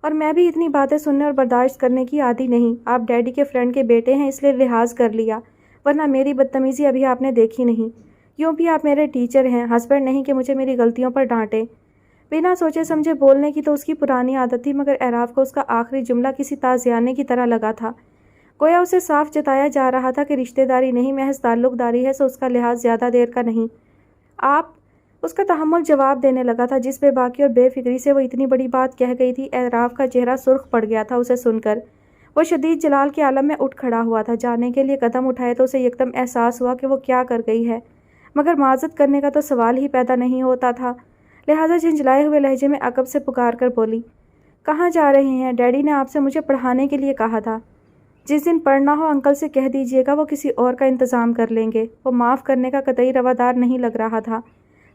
اور میں بھی اتنی باتیں سننے اور برداشت کرنے کی عادی نہیں۔ آپ ڈیڈی کے فرینڈ کے بیٹے ہیں اس لیے لحاظ کر لیا، ورنہ میری بدتمیزی ابھی آپ نے دیکھی نہیں۔ یوں بھی آپ میرے ٹیچر ہیں، ہسبینڈ نہیں کہ مجھے میری غلطیوں پر ڈانٹے۔ بنا سوچے سمجھے بولنے کی تو اس کی پرانی عادت تھی، مگر اعراف کو اس کا آخری جملہ کسی تازیانے کی طرح لگا تھا، گویا اسے صاف جتایا جا رہا تھا کہ رشتہ داری نہیں محض تعلق داری ہے، سو اس کا لحاظ زیادہ دیر کا نہیں۔ آپ اس کا تحمل جواب دینے لگا تھا، جس بے باکی اور بے فکری سے وہ اتنی بڑی بات کہہ گئی تھی۔ اعراف کا چہرہ سرخ پڑ گیا تھا اسے سن کر۔ وہ شدید جلال کے عالم میں اٹھ کھڑا ہوا تھا، جانے کے لیے قدم اٹھائے تو اسے یکدم احساس ہوا کہ وہ کیا کر گئی ہے، مگر معذرت کرنے کا تو سوال ہی پیدا نہیں ہوتا تھا، لہٰذا جھنجھلائے ہوئے لہجے میں عقب سے پکار کر بولی، کہاں جا رہے ہیں؟ ڈیڈی نے آپ سے مجھے پڑھانے کے لیے کہا تھا۔ جس دن پڑھنا ہو انکل سے کہہ دیجیے گا، وہ کسی اور کا انتظام کر لیں گے۔ وہ معاف کرنے کا قطعی روادار نہیں لگ رہا تھا۔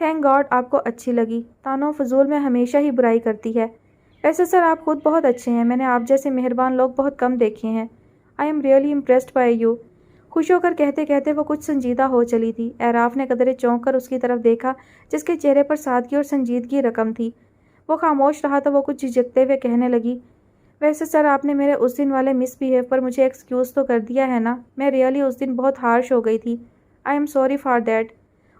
تھینک گاڈ آپ کو اچھی لگی۔ تانو فضول میں ہمیشہ ہی برائی کرتی ہے۔ ویسے سر آپ خود بہت اچھے ہیں، میں نے آپ جیسے مہربان لوگ بہت کم دیکھے ہیں۔ I am really impressed by you. خوش ہو کر کہتے کہتے وہ کچھ سنجیدہ ہو چلی تھی۔ اعراف نے قدرے چونک کر اس کی طرف دیکھا جس کے چہرے پر سادگی اور سنجیدگی رقم تھی۔ وہ خاموش رہا تو وہ کچھ جھجکتے ہوئے کہنے لگی، ویسے سر آپ نے میرے اس دن والے مس بیہیو پر مجھے ایکسکیوز تو کر دیا ہے نا؟ میں ریئلی اس دن بہت ہارش ہو گئی تھی۔ I'm sorry for that.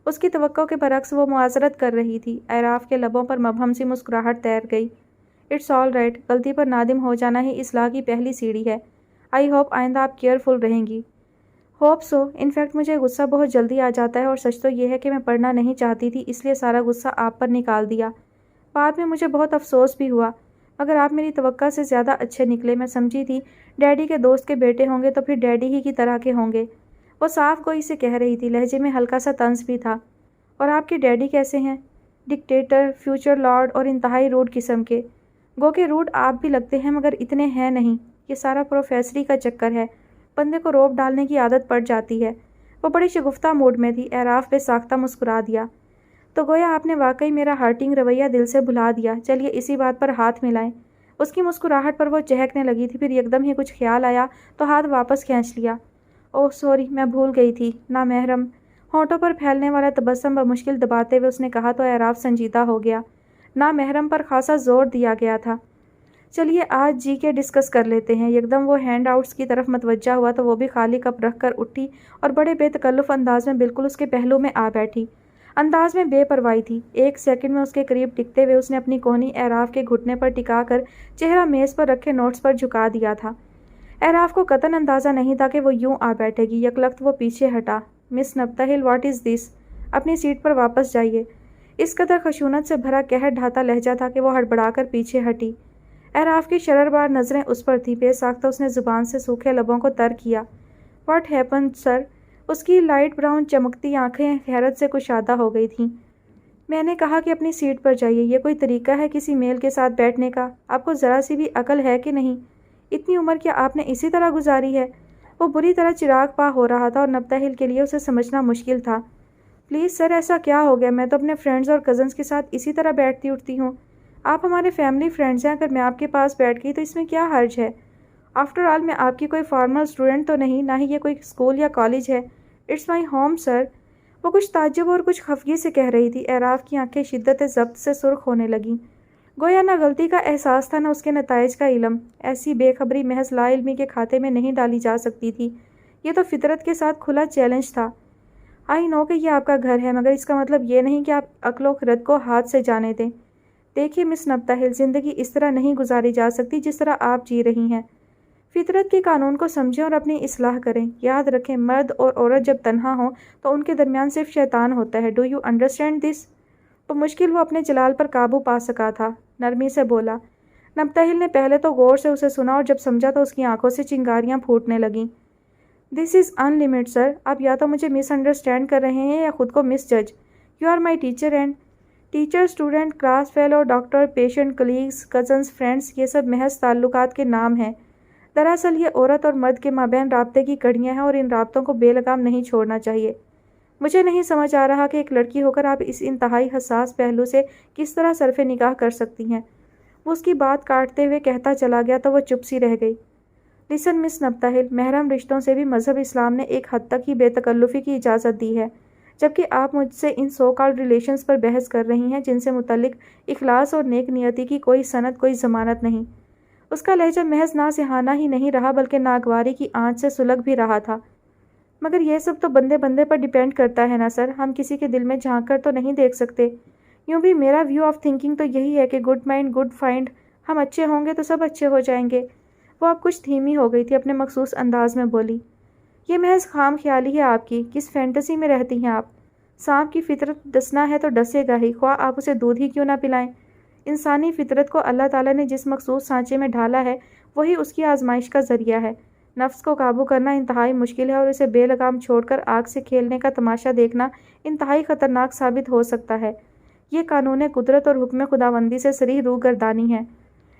اس کی توقع کے برعکس وہ معذرت کر رہی تھی۔ اعراف کے لبوں پر مبہم سی مسکراہٹ تیر گئی۔ اٹس آل رائٹ، غلطی پر نادم ہو جانا ہی اصلاح کی پہلی سیڑھی ہے۔ آئی ہوپ آئندہ آپ کیئرفل رہیں گی۔ Hope so. انفیکٹ مجھے غصہ بہت جلدی آ جاتا ہے اور سچ تو یہ ہے کہ میں پڑھنا نہیں چاہتی تھی، اس لیے سارا غصہ آپ پر نکال دیا۔ بعد میں مجھے بہت افسوس بھی ہوا، مگر آپ میری توقع سے زیادہ اچھے نکلے۔ میں سمجھی تھی ڈیڈی کے دوست کے بیٹے ہوں گے تو پھر ڈیڈی ہی کی طرح کے ہوں گے۔ وہ صاف گوئی سے کہہ رہی تھی، لہجے میں ہلکا سا طنز بھی تھا۔ اور آپ کے ڈیڈی کیسے ہیں؟ ڈکٹیٹر، فیوچر لارڈ اور انتہائی روڈ قسم کے۔ گو کہ روڈ آپ بھی لگتے ہیں مگر اتنے ہیں نہیں۔ یہ سارا پروفیسری کا چکر ہے، بندے کو روب ڈالنے کی عادت پڑ جاتی ہے۔ وہ بڑی شگفتہ موڈ میں تھی۔ اعراف بے ساختہ مسکرا دیا۔ تو گویا آپ نے واقعی میرا ہارٹنگ رویہ دل سے بھلا دیا۔ چلیے اسی بات پر ہاتھ ملائیں۔ اس کی مسکراہٹ پر وہ چہکنے لگی تھی، پھر یکدم ہی کچھ خیال آیا تو ہاتھ واپس کھینچ لیا۔ اوہ سوری، میں بھول گئی تھی، نامحرم۔ ہونٹوں پر پھیلنے والا تبسم بمشکل دباتے ہوئے اس نے کہا تو اعراف سنجیدہ ہو گیا۔ نامحرم پر خاصا زور دیا گیا تھا۔ چلیے آج جی کے ڈسکس کر لیتے ہیں۔ یکدم وہ ہینڈ آؤٹس کی طرف متوجہ ہوا تو وہ بھی خالی کپ رکھ کر اٹھی اور بڑے بے تکلف انداز میں بالکل اس کے پہلو میں آ بیٹھی۔ انداز میں بے پرواہی تھی۔ ایک سیکنڈ میں اس کے قریب ٹکتے ہوئے اس نے اپنی کوہنی اعراف کے گھٹنے پر ٹکا کر چہرہ میز پر رکھے نوٹس پر جھکا دیا تھا۔ اعراف کو قطعاً اندازہ نہیں تھا کہ وہ یوں آ بیٹھے گی۔ یکلخت وہ پیچھے ہٹا۔ مس نبتہل، واٹ از دس؟ اپنی سیٹ پر واپس جائیے۔ اس قدر خشونت سے بھرا قہر ڈھاتا لہجہ تھا کہ وہ ہڑبڑا کر پیچھے ہٹی۔ اعراف کی شرربار نظریں اس پر تھیں۔ بے ساختہ اس نے زبان سے سوکھے لبوں کو تر کیا۔ واٹ ہیپنڈ سر؟ اس کی لائٹ براؤن چمکتی آنکھیں حیرت سے کشادہ ہو گئی تھیں۔ میں نے کہا کہ اپنی سیٹ پر جائیے۔ یہ کوئی طریقہ ہے کسی میل کے ساتھ بیٹھنے کا؟ آپ کو ذرا سی بھی عقل ہے کہ نہیں؟ اتنی عمر کیا آپ نے اسی طرح گزاری ہے؟ وہ بری طرح چراغ پا ہو رہا تھا اور نبتہل کے لیے اسے سمجھنا مشکل تھا۔ پلیز سر، ایسا کیا ہو گیا؟ میں تو اپنے فرینڈز اور کزنز کے ساتھ اسی طرح بیٹھتی اٹھتی ہوں۔ آپ ہمارے فیملی فرینڈز ہیں، اگر میں آپ کے پاس بیٹھ گئی تو اس میں کیا حرج ہے؟ آفٹر آل میں آپ کی کوئی فارمل اسٹوڈنٹ تو نہیں، نہ ہی یہ کوئی اسکول یا کالج ہے۔ اٹس مائی ہوم سر۔ وہ کچھ تعجب اور کچھ خفگی سے کہہ رہی تھی۔ اعراف کی آنکھیں شدت ضبط سے سرخ ہونے لگیں۔ گویا نہ غلطی کا احساس تھا نہ اس کے نتائج کا علم۔ ایسی بے خبری محض لا علمی کے کھاتے میں نہیں ڈالی جا سکتی تھی۔ یہ تو فطرت کے ساتھ کھلا چیلنج تھا۔ آئی نو کہ یہ آپ کا گھر ہے، مگر اس کا مطلب یہ نہیں کہ آپ عقل و خرد کو ہاتھ سے جانے دیں۔ دیکھیے مس نبتہل، زندگی اس طرح نہیں گزاری جا سکتی جس طرح آپ جی رہی ہیں۔ فطرت کے قانون کو سمجھیں اور اپنی اصلاح کریں۔ یاد رکھیں، مرد اور عورت جب تنہا ہوں تو ان کے درمیان صرف شیطان ہوتا ہے۔ Do you understand this? بمشکل وہ اپنے جلال پر قابو پا سکا تھا۔ نرمی سے بولا۔ نبتہل نے پہلے تو غور سے اسے سنا اور جب سمجھا تو اس کی آنکھوں سے چنگاریاں پھوٹنے لگیں۔ دس از ان لمٹ سر۔ آپ یا تو مجھے مس انڈرسٹینڈ کر رہے ہیں یا خود کو misjudge. You are my teacher and teacher, student, class fellow, doctor, patient, colleagues, cousins, friends, یہ سب محض تعلقات کے نام ہیں۔ دراصل یہ عورت اور مرد کے مابین رابطے کی کڑیاں ہیں اور ان رابطوں کو بے لگام نہیں چھوڑنا چاہیے۔ مجھے نہیں سمجھ آ رہا کہ ایک لڑکی ہو کر آپ اس انتہائی حساس پہلو سے کس طرح صرف نگاہ کر سکتی ہیں۔ وہ اس کی بات کاٹتے ہوئے کہتا چلا گیا تو وہ چپ سی رہ گئی۔ لسن مس نبتہل، محرم رشتوں سے بھی مذہب اسلام نے ایک حد تک ہی بے تکلفی کی اجازت دی ہے، جبکہ آپ مجھ سے ان سو کالڈ ریلیشنز پر بحث کر رہی ہیں جن سے متعلق اخلاص اور نیک نیتی کی کوئی سند، کوئی ضمانت نہیں۔ اس کا لہجہ محض ناصحانہ ہی نہیں رہا بلکہ ناگواری کی آنچ سے سلگ بھی رہا تھا۔ مگر یہ سب تو بندے بندے پر ڈیپینڈ کرتا ہے نا سر، ہم کسی کے دل میں جھانک کر تو نہیں دیکھ سکتے۔ یوں بھی میرا ویو آف تھنکنگ تو یہی ہے کہ گڈ مائنڈ گڈ فائنڈ، ہم اچھے ہوں گے تو سب اچھے ہو جائیں گے۔ وہ اب کچھ دھیمی ہو گئی تھی، اپنے مخصوص انداز میں بولی۔ یہ محض خام خیالی ہے آپ کی، کس فینٹیسی میں رہتی ہیں آپ؟ سانپ کی فطرت ڈسنا ہے تو ڈسے گا ہی، خواہ آپ اسے دودھ ہی کیوں نہ پلائیں۔ انسانی فطرت کو اللہ تعالیٰ نے جس مخصوص سانچے میں ڈھالا ہے وہی اس کی آزمائش کا ذریعہ ہے۔ نفس کو قابو کرنا انتہائی مشکل ہے اور اسے بے لگام چھوڑ کر آگ سے کھیلنے کا تماشا دیکھنا انتہائی خطرناک ثابت ہو سکتا ہے۔ یہ قانون قدرت اور حکم خداوندی سے صریح رو گردانی ہے۔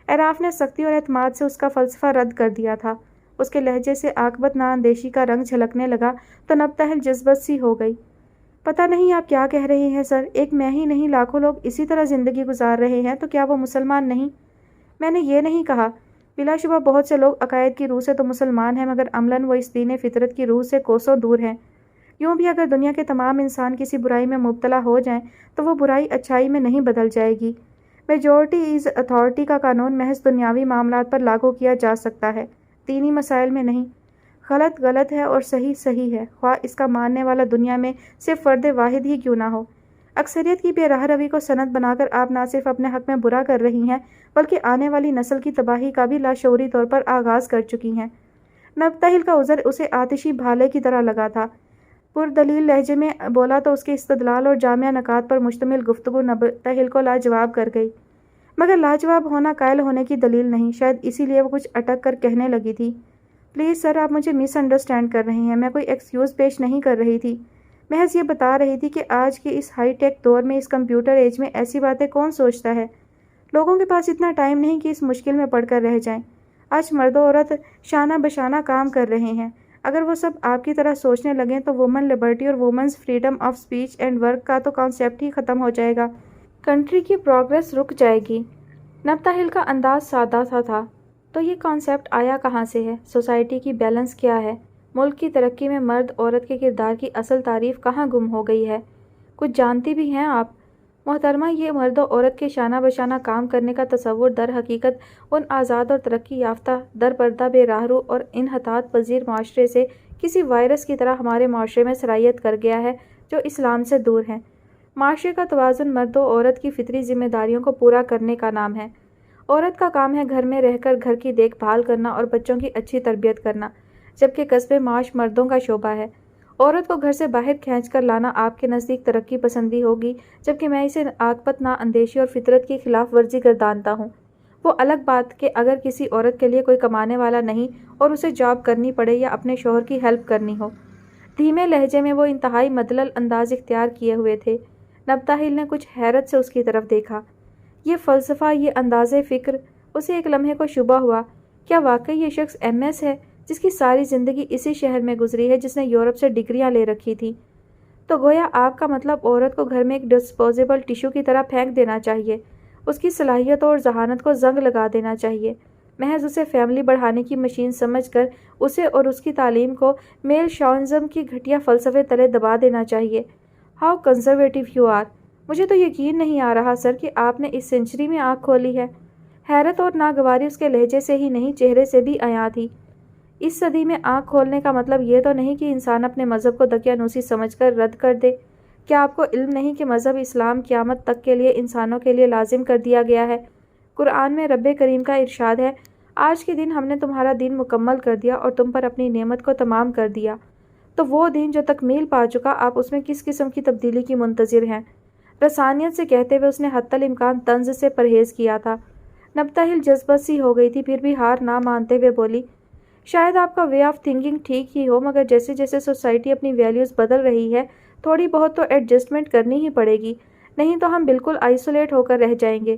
اعراف نے سختی اور اعتماد سے اس کا فلسفہ رد کر دیا تھا۔ اس کے لہجے سے عاقبت نااندیشی کا رنگ جھلکنے لگا تو نبتہل جذبت سی ہو گئی۔ پتہ نہیں آپ کیا کہہ رہے ہیں سر، ایک میں ہی نہیں لاکھوں لوگ اسی طرح زندگی گزار رہے ہیں، تو کیا وہ مسلمان نہیں؟ میں نے یہ نہیں کہا، بلا شبہ بہت سے لوگ عقائد کی روح سے تو مسلمان ہیں، مگر عملاً وہ اس دین فطرت کی روح سے کوسوں دور ہیں۔ یوں بھی اگر دنیا کے تمام انسان کسی برائی میں مبتلا ہو جائیں تو وہ برائی اچھائی میں نہیں بدل جائے گی۔ میجورٹی از اتھارٹی کا قانون محض دنیاوی معاملات پر لاگو کیا جا سکتا ہے، دینی مسائل میں نہیں۔ غلط غلط ہے اور صحیح صحیح ہے، خواہ اس کا ماننے والا دنیا میں صرف فرد واحد ہی کیوں نہ ہو۔ اکثریت کی بے راہ روی کو سند بنا کر آپ نہ صرف اپنے حق میں برا کر رہی ہیں بلکہ آنے والی نسل کی تباہی کا بھی لاشعوری طور پر آغاز کر چکی ہیں۔ نبتہل کا عذر اسے آتشی بھالے کی طرح لگا تھا۔ پردلیل لہجے میں بولا تو اس کے استدلال اور جامع نکات پر مشتمل گفتگو نبتہل کو لاجواب کر گئی، مگر لاجواب ہونا قائل ہونے کی دلیل نہیں، شاید اسی لیے وہ کچھ اٹک کر کہنے لگی تھی، پلیز سر آپ مجھے مس انڈرسٹینڈ کر رہے ہیں، میں کوئی ایکسکیوز پیش نہیں کر رہی تھی، محض یہ بتا رہی تھی کہ آج کے اس ہائی ٹیک دور میں، اس کمپیوٹر ایج میں ایسی باتیں کون سوچتا ہے؟ لوگوں کے پاس اتنا ٹائم نہیں کہ اس مشکل میں پڑ کر رہ جائیں۔ آج مرد و عورت شانہ بشانہ کام کر رہے ہیں، اگر وہ سب آپ کی طرح سوچنے لگیں تو وومن لبرٹی اور women's freedom of speech and work کا تو کانسیپٹ ہی ختم ہو جائے گا، کنٹری کی پروگریس رک جائے گی۔ نبتہل کا انداز سادہ سا تھا، تو یہ کانسیپٹ آیا کہاں سے ہے؟ سوسائٹی کی بیلنس کیا ہے؟ ملک کی ترقی میں مرد عورت کے کردار کی اصل تعریف کہاں گم ہو گئی ہے؟ کچھ جانتی بھی ہیں آپ محترمہ؟ یہ مرد و عورت کے شانہ بشانہ کام کرنے کا تصور در حقیقت ان آزاد اور ترقی یافتہ در پردہ بے راہرو اور انحطاط پذیر معاشرے سے کسی وائرس کی طرح ہمارے معاشرے میں سرایت کر گیا ہے جو اسلام سے دور ہیں۔ معاشرے کا توازن مرد و عورت کی فطری ذمہ داریوں کو پورا کرنے کا نام ہے۔ عورت کا کام ہے گھر میں رہ کر گھر کی دیکھ بھال کرنا اور بچوں کی اچھی تربیت کرنا، جبکہ کسب معاش مردوں کا شعبہ ہے۔ عورت کو گھر سے باہر کھینچ کر لانا آپ کے نزدیک ترقی پسندی ہوگی، جبکہ میں اسے عاقبت نا اندیشی اور فطرت کی خلاف ورزی گردانتا ہوں۔ وہ الگ بات کہ اگر کسی عورت کے لیے کوئی کمانے والا نہیں اور اسے جاب کرنی پڑے یا اپنے شوہر کی ہیلپ کرنی ہو۔ دھیمے لہجے میں وہ انتہائی مدلل انداز اختیار کیے ہوئے تھے۔ نبتہل نے کچھ حیرت سے اس کی طرف دیکھا۔ یہ فلسفہ، یہ انداز فکر، اسے ایک لمحے کو شبہ ہوا، کیا واقعی یہ شخص ایم ایس ہے جس کی ساری زندگی اسی شہر میں گزری ہے، جس نے یورپ سے ڈگریاں لے رکھی تھی؟ تو گویا آپ کا مطلب عورت کو گھر میں ایک ڈسپوزیبل ٹیشو کی طرح پھینک دینا چاہیے، اس کی صلاحیتوں اور ذہانت کو زنگ لگا دینا چاہیے، محض اسے فیملی بڑھانے کی مشین سمجھ کر اسے اور اس کی تعلیم کو میل شاونزم کی گھٹیا فلسفے تلے دبا دینا چاہیے۔ How conservative you are! مجھے تو یقین نہیں آ رہا سر کہ آپ نے اس سینچری میں آنکھ کھولی ہے۔ حیرت اور ناگواری اس کے لہجے سے ہی نہیں، چہرے سے بھی عیاں تھی۔ اس صدی میں آنکھ کھولنے کا مطلب یہ تو نہیں کہ انسان اپنے مذہب کو دقیانوسی سمجھ کر رد کر دے۔ کیا آپ کو علم نہیں کہ مذہب اسلام قیامت تک کے لیے انسانوں کے لیے لازم کر دیا گیا ہے؟ قرآن میں رب کریم کا ارشاد ہے، آج کے دن ہم نے تمہارا دین مکمل کر دیا اور تم پر اپنی نعمت کو تمام کر دیا۔ تو وہ دین جو تکمیل پا چکا، آپ اس میں کس قسم کی تبدیلی کی منتظر ہیں؟ رسانیت سے کہتے ہوئے اس نے حتی الامکان طنز سے پرہیز کیا تھا۔ نبتہل جذبت سی ہو گئی تھی، پھر بھی ہار نہ مانتے ہوئے بولی، شاید آپ کا وے آف تھنکنگ ٹھیک ہی ہو، مگر جیسے جیسے سوسائٹی اپنی ویلیوز بدل رہی ہے، تھوڑی بہت تو ایڈجسٹمنٹ کرنی ہی پڑے گی، نہیں تو ہم بالکل آئسولیٹ ہو کر رہ جائیں گے۔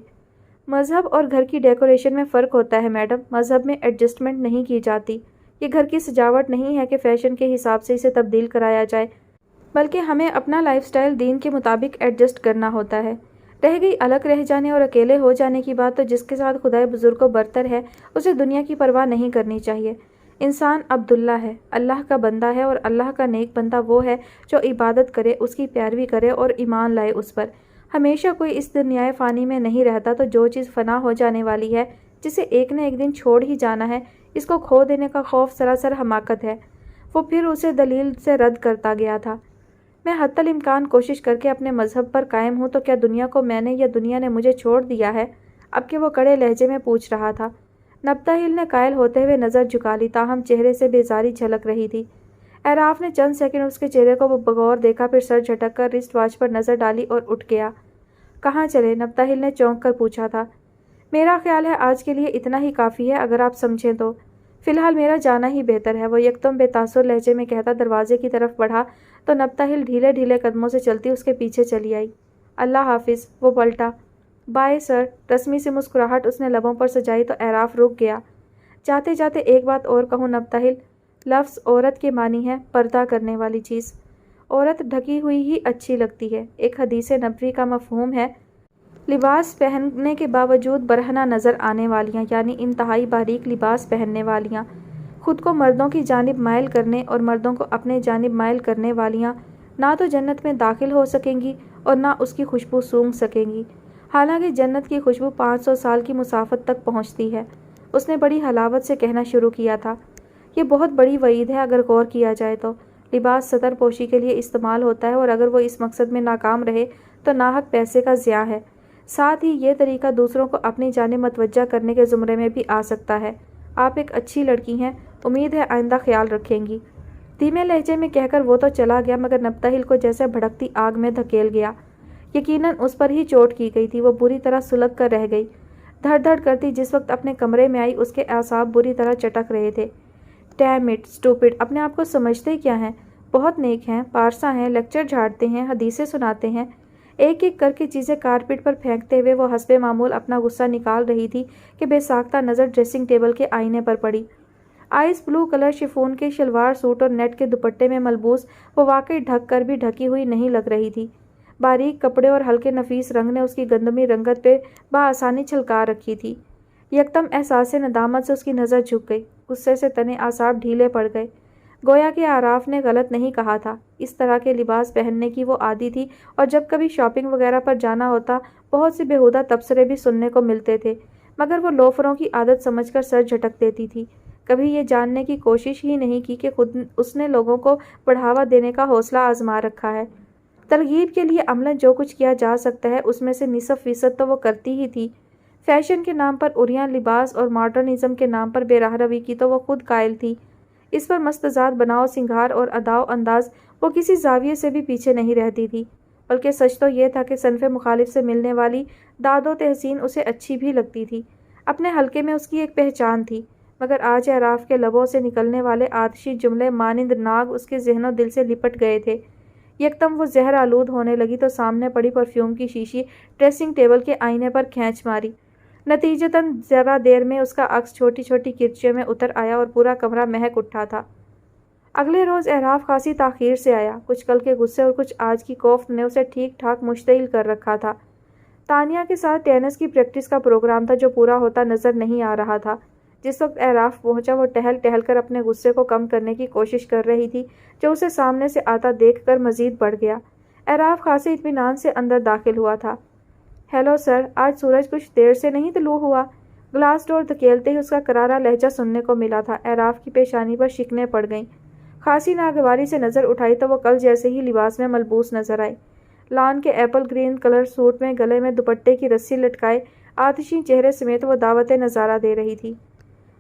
مذہب اور گھر کی ڈیکوریشن میں فرق ہوتا ہے میڈم، مذہب میں ایڈجسٹمنٹ نہیں کی جاتی۔ یہ گھر کی سجاوٹ نہیں ہے کہ فیشن کے حساب سے اسے تبدیل کرایا جائے، بلکہ ہمیں اپنا لائف سٹائل دین کے مطابق ایڈجسٹ کرنا ہوتا ہے۔ رہ گئی الگ رہ جانے اور اکیلے ہو جانے کی بات، تو جس کے ساتھ خدائے بزرگ کو برتر ہے اسے دنیا کی پرواہ نہیں کرنی چاہیے۔ انسان عبداللہ ہے، اللہ کا بندہ ہے، اور اللہ کا نیک بندہ وہ ہے جو عبادت کرے، اس کی پیروی کرے اور ایمان لائے اس پر۔ ہمیشہ کوئی اس دنیائے فانی میں نہیں رہتا، تو جو چیز فنا ہو جانے والی ہے، جسے ایک نہ ایک دن چھوڑ ہی جانا ہے، اس کو کھو دینے کا خوف سراسر حماقت ہے۔ وہ پھر اسے دلیل سے رد کرتا گیا تھا۔ میں حتی الامکان کوشش کر کے اپنے مذہب پر قائم ہوں، تو کیا دنیا کو میں نے یا دنیا نے مجھے چھوڑ دیا ہے؟ اب کہ وہ کڑے لہجے میں پوچھ رہا تھا۔ نبتہل نے قائل ہوتے ہوئے نظر جھکا لی، تاہم چہرے سے بیزاری جھلک رہی تھی۔ اعراف نے چند سیکنڈ اس کے چہرے کو بغور دیکھا، پھر سر جھٹک کر رسٹ واچ پر نظر ڈالی اور اٹھ گیا۔ کہاں چلے؟ نبتہل نے چونک کر پوچھا تھا۔ میرا خیال ہے آج کے لیے اتنا ہی کافی ہے، اگر آپ سمجھیں تو۔ فی الحال میرا جانا ہی بہتر ہے، وہ یکدم بے تاثر لہجے میں کہتا دروازے کی طرف بڑھا، تو نبتہل ڈھیلے ڈھیلے قدموں سے چلتی اس کے پیچھے چلی آئی۔ اللہ حافظ، وہ پلٹا۔ بائے سر، رسمی سی مسکراہٹ اس نے لبوں پر سجائی تو اعراف رک گیا۔ جاتے جاتے ایک بات اور کہوں نبتہل، لفظ عورت کے معنی ہے پردہ کرنے والی چیز۔ عورت ڈھکی ہوئی ہی اچھی لگتی ہے۔ ایک حدیث نبوی کا مفہوم ہے، لباس پہننے کے باوجود برہنہ نظر آنے والیاں، یعنی انتہائی باریک لباس پہننے والیاں، خود کو مردوں کی جانب مائل کرنے اور مردوں کو اپنے جانب مائل کرنے والیاں نہ تو جنت میں داخل ہو سکیں گی اور نہ اس کی خوشبو سونگھ سکیں گی، حالانکہ جنت کی خوشبو 500 سال کی مسافت تک پہنچتی ہے۔ اس نے بڑی حلاوت سے کہنا شروع کیا تھا، یہ بہت بڑی وعید ہے اگر غور کیا جائے تو۔ لباس ستر پوشی کے لیے استعمال ہوتا ہے اور اگر وہ اس مقصد میں ناکام رہے تو ناحق پیسے کا ضیاع ہے۔ ساتھ ہی یہ طریقہ دوسروں کو اپنی جانب متوجہ کرنے کے زمرے میں بھی آ سکتا ہے۔ آپ ایک اچھی لڑکی ہیں، امید ہے آئندہ خیال رکھیں گی، دھیمے لہجے میں کہہ کر وہ تو چلا گیا، مگر نبتہل کو جیسے بھڑکتی آگ میں دھکیل گیا۔ یقیناً اس پر ہی چوٹ کی گئی تھی، وہ بری طرح سلگ کر رہ گئی۔ دھڑ دھڑ کرتی جس وقت اپنے کمرے میں آئی، اس کے اعصاب بری طرح چٹک رہے تھے۔ ڈیم اٹ اسٹوپڈ، اپنے آپ کو سمجھتے کیا ہیں؟ بہت نیک ہیں، پارسا ہیں، لیکچر جھاڑتے ہیں، حدیثیں سناتے ہیں۔ ایک ایک کر کے چیزیں کارپیٹ پر پھینکتے ہوئے وہ حسب معمول اپنا غصہ نکال رہی تھی کہ بے ساختہ نظر ڈریسنگ ٹیبل کے آئینے پر پڑی۔ آئس بلو کلر شفون کے شلوار سوٹ اور نیٹ کے دوپٹے میں ملبوس وہ واقعی ڈھک کر بھی ڈھکی ہوئی نہیں لگ رہی تھی۔ باریک کپڑے اور ہلکے نفیس رنگ نے اس کی گندمی رنگت پہ بآسانی چھلکا رکھی تھی۔ یکدم احساس ندامت سے اس کی نظر جھک گئی، غصے سے تنے اعصاب ڈھیلے پڑ گئے۔ گویا کہ آراف نے غلط نہیں کہا تھا، اس طرح کے لباس پہننے کی وہ عادی تھی اور جب کبھی شاپنگ وغیرہ پر جانا ہوتا بہت سے بیہودہ تبصرے بھی سننے کو ملتے تھے، مگر وہ لوفروں کی عادت سمجھ کر سر جھٹک دیتی تھی۔ کبھی یہ جاننے کی کوشش ہی نہیں کی کہ خود اس نے لوگوں کو بڑھاوا دینے کا حوصلہ آزما رکھا ہے۔ ترغیب کے لیے عملاً جو کچھ کیا جا سکتا ہے اس میں سے 20% تو وہ کرتی ہی تھی۔ فیشن کے نام پر عریاں لباس اور ماڈرنزم کے نام پر بے راہ روی کی تو وہ خود قائل تھی۔ اس پر مستزاد بناؤ سنگھار اور اداؤ انداز وہ کسی زاویے سے بھی پیچھے نہیں رہتی تھی، بلکہ سچ تو یہ تھا کہ صنف مخالف سے ملنے والی داد و تحسین اسے اچھی بھی لگتی تھی۔ اپنے حلقے میں اس کی ایک پہچان تھی، مگر آج اعراف کے لبوں سے نکلنے والے آتشی جملے مانند ناگ اس کے ذہن و دل سے لپٹ گئے تھے۔ یکدم وہ زہر آلود ہونے لگی تو سامنے پڑی پرفیوم کی شیشی ڈریسنگ ٹیبل کے آئینے پر کھینچ ماری۔ نتیجتاً ذرا دیر میں اس کا عکس چھوٹی چھوٹی کرچیوں میں اتر آیا اور پورا کمرہ مہک اٹھا تھا۔ اگلے روز اعراف خاصی تاخیر سے آیا، کچھ کل کے غصے اور کچھ آج کی کوفت نے اسے ٹھیک ٹھاک مشتعل کر رکھا تھا۔ تانیہ کے ساتھ ٹینس کی پریکٹس کا پروگرام تھا جو پورا ہوتا نظر نہیں آ رہا تھا۔ جس وقت اعراف پہنچا وہ ٹہل ٹہل کر اپنے غصے کو کم کرنے کی کوشش کر رہی تھی، جو اسے سامنے سے آتا دیکھ کر مزید بڑھ گیا۔ اعراف خاصے اطمینان سے اندر داخل ہوا تھا۔ ہیلو سر، آج سورج کچھ دیر سے نہیں طلوع ہوا؟ گلاس ڈور دھکیلتے ہی اس کا کرارا لہجہ سننے کو ملا تھا۔ اعراف کی پیشانی پر شکنیں پڑ گئیں۔ خاصی ناگواری سے نظر اٹھائی تو وہ کل جیسے ہی لباس میں ملبوس نظر آئی۔ لان کے ایپل گرین کلر سوٹ میں گلے میں دوپٹے کی رسی لٹکائے آتشی چہرے سمیت وہ دعوت نظارہ دے رہی تھی۔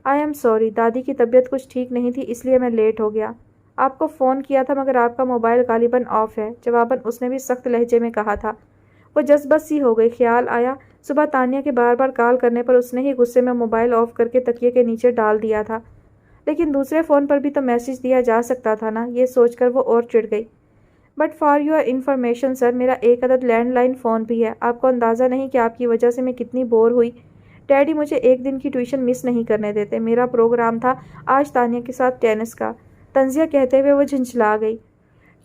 آئی ایم سوری، دادی کی طبیعت کچھ ٹھیک نہیں تھی اس لیے میں لیٹ ہو گیا۔ آپ کو فون کیا تھا مگر آپ کا موبائل غالباً آف ہے، جواباً اس نے بھی سخت لہجے میں کہا تھا۔ وہ جذبت سی ہو گئی، خیال آیا صبح تانیہ کے بار بار کال کرنے پر اس نے ہی غصے میں موبائل آف کر کے تکیے کے نیچے ڈال دیا تھا، لیکن دوسرے فون پر بھی تو میسج دیا جا سکتا تھا نا، یہ سوچ کر وہ اور چڑ گئی۔ بٹ فار یور انفارمیشن سر، میرا ایک عدد لینڈ لائن فون بھی ہے، آپ کو اندازہ نہیں کہ آپ کی وجہ سے میں کتنی بور ہوئی۔ ڈیڈی مجھے ایک دن کی ٹیوشن مس نہیں کرنے دیتے، میرا پروگرام تھا آج تانیہ کے ساتھ ٹینس کا۔ تنزیہ کہتے ہوئے وہ جھنجھلا گئی۔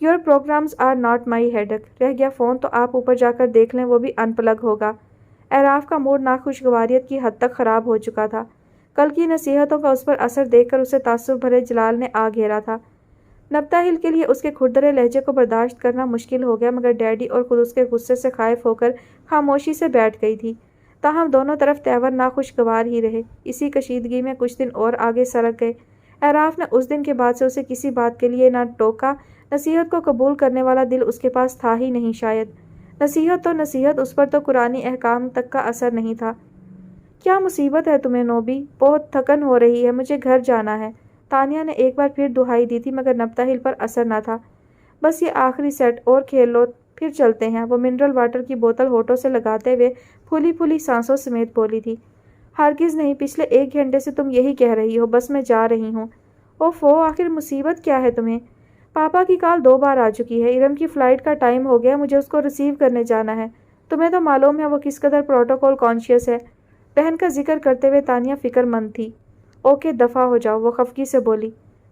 Your programs are not my headache, رہ گیا فون تو آپ اوپر جا کر دیکھ لیں، وہ بھی ان پلگ ہوگا۔ اعراف کا موڈ ناخوشگواریت کی حد تک خراب ہو چکا تھا۔ کل کی نصیحتوں کا اس پر اثر دیکھ کر اسے تعصب بھرے جلال نے آ گھیرا تھا۔ نبتہل کے لیے اس کے کھردرے لہجے کو برداشت کرنا مشکل ہو گیا، مگر ڈیڈی اور خود اس کے غصے سے خائف ہو کر خاموشی سے بیٹھ گئی تھی۔ تاہم دونوں طرف تیور ناخوشگوار ہی رہے۔ اسی کشیدگی میں کچھ دن اور آگے سرک گئے۔ اعراف نے اس دن کے بعد سے اسے کسی بات کے لیے نہ ٹوکا، نصیحت کو قبول کرنے والا دل اس کے پاس تھا ہی نہیں شاید۔ نصیحت تو نصیحت، اس پر تو قرآنی احکام تک کا اثر نہیں تھا۔ کیا مصیبت ہے تمہیں نوبی؟ بہت تھکن ہو رہی ہے، مجھے گھر جانا ہے۔ تانیہ نے ایک بار پھر دہائی دی تھی مگر نبتہل پر اثر نہ تھا۔ بس یہ آخری سیٹ اور کھیل لو پھر چلتے ہیں، وہ منرل واٹر کی بوتل ہونٹوں سے لگاتے ہوئے پھولی پھولی سانسوں سمیت بولی تھی۔ ہرگز نہیں، پچھلے 1 گھنٹے سے تم یہی کہہ رہی ہو، بس میں جا رہی ہوں۔ اوفو، آخر مصیبت کیا ہے تمہیں؟ پاپا کی کال 2 بار آ چکی ہے، ارم کی فلائٹ کا ٹائم ہو گیا، مجھے اس کو ریسیو کرنے جانا ہے۔ تمہیں تو معلوم ہے وہ کس قدر پروٹوکول کانشیس ہے۔ بہن کا ذکر کرتے ہوئے تانیہ فکر مند تھی۔ اوکے، دفع ہو جاؤ، وہ خفگی سے بولی۔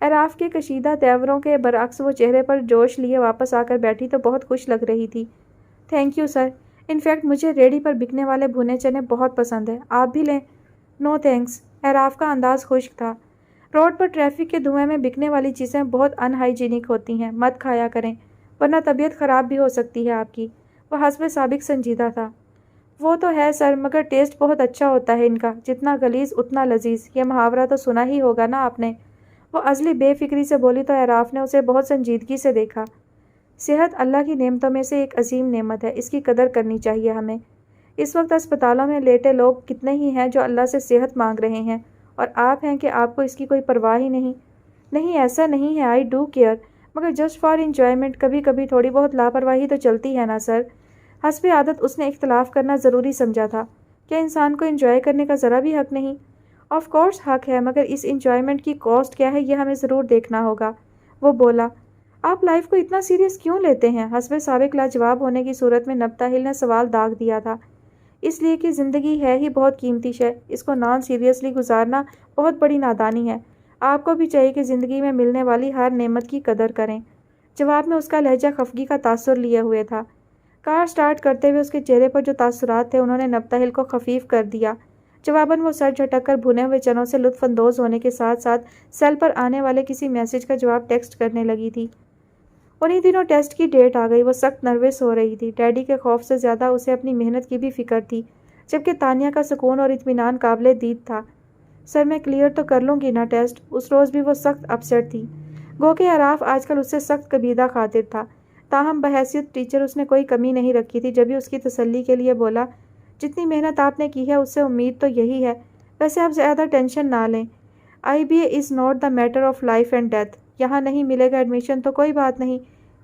اعراف کے کشیدہ تیوروں کے برعکس وہ چہرے پر جوش لیے واپس آ کر بیٹھی تو بہت خوش لگ رہی تھی۔ تھینک یو سر، انفیکٹ مجھے ریڑھی پر بکنے والے بھuنے چنے بہت پسند ہیں، آپ بھی لیں؟ نو تھینکس، اعراف کا انداز خشک تھا۔ روڈ پر ٹریفک کے دھوئیں میں بکنے والی چیزیں بہت ان ہائیجینک ہوتی ہیں، مت کھایا کریں ورنہ طبیعت خراب بھی ہو سکتی ہے آپ کی۔ وہ حسب سابق سنجیدہ تھا۔ وہ تو ہے سر، مگر ٹیسٹ بہت اچھا ہوتا ہے ان کا، جتنا غلیظ اتنا لذیذ، یہ محاورہ تو سنا ہی ہوگا نا آپ نے۔ وہ عزلی بے فکری سے بولی تو اعراف نے اسے بہت سنجیدگی سے دیکھا۔ صحت اللہ کی نعمتوں میں سے ایک عظیم نعمت ہے، اس کی قدر کرنی چاہیے ہمیں۔ اس وقت اسپتالوں میں لیٹے لوگ کتنے ہی ہیں جو اللہ سے صحت مانگ رہے ہیں، اور آپ ہیں کہ آپ کو اس کی کوئی پرواہ ہی نہیں۔ نہیں ایسا نہیں ہے، آئی ڈو کیئر، مگر جسٹ فار انجوائمنٹ کبھی کبھی تھوڑی بہت لاپرواہی تو چلتی ہے نا سر۔ حسب عادت اس نے اختلاف کرنا ضروری سمجھا تھا۔ کیا انسان کو انجوائے کرنے کا ذرا بھی حق نہیں؟ آف کورس حق ہے، مگر اس انجوائمنٹ کی کاسٹ کیا ہے یہ ہمیں ضرور دیکھنا ہوگا۔ وہ بولا، آپ لائف کو اتنا سیریس کیوں لیتے ہیں؟ حسب سابق لاجواب ہونے کی صورت میں نبتہل نے سوال داغ دیا تھا۔ اس لیے کہ زندگی ہے ہی بہت قیمتی شے، اس کو نان سیریسلی گزارنا بہت بڑی نادانی ہے۔ آپ کو بھی چاہیے کہ زندگی میں ملنے والی ہر نعمت کی قدر کریں۔ جواب میں اس کا لہجہ خفگی کا تاثر لیے ہوئے تھا۔ کار سٹارٹ کرتے ہوئے اس کے چہرے پر جو تاثرات تھے انہوں نے نبتہل کو خفیف کر دیا۔ جواباً وہ سر جھٹک کر بھنے ہوئے چنوں سے لطف اندوز ہونے کے ساتھ ساتھ سیل پر آنے والے کسی میسج کا جواب ٹیکسٹ کرنے لگی تھی۔ انہی دنوں ٹیسٹ کی ڈیٹ آ گئی۔ وہ سخت نروس ہو رہی تھی۔ ڈیڈی کے خوف سے زیادہ اسے اپنی محنت کی بھی فکر تھی، جبکہ تانیہ کا سکون اور اطمینان قابل دید تھا۔ سر میں کلیئر تو کر لوں گی نا ٹیسٹ؟ اس روز بھی وہ سخت اپسیٹ تھی، گو کہ اعراف آج کل اس سے سخت کبیدہ خاطر تھا۔ تاہم بحیثیت ٹیچر اس نے کوئی کمی نہیں رکھی تھی، جبھی اس کی تسلی کے لیے بولا، جتنی محنت آپ نے کی ہے اس سے امید تو یہی ہے، ویسے آپ زیادہ ٹینشن نہ لیں۔ IBA is not the matter of life and death, یہاں نہیں ملے گا ایڈمیشن تو کوئی بات نہیں،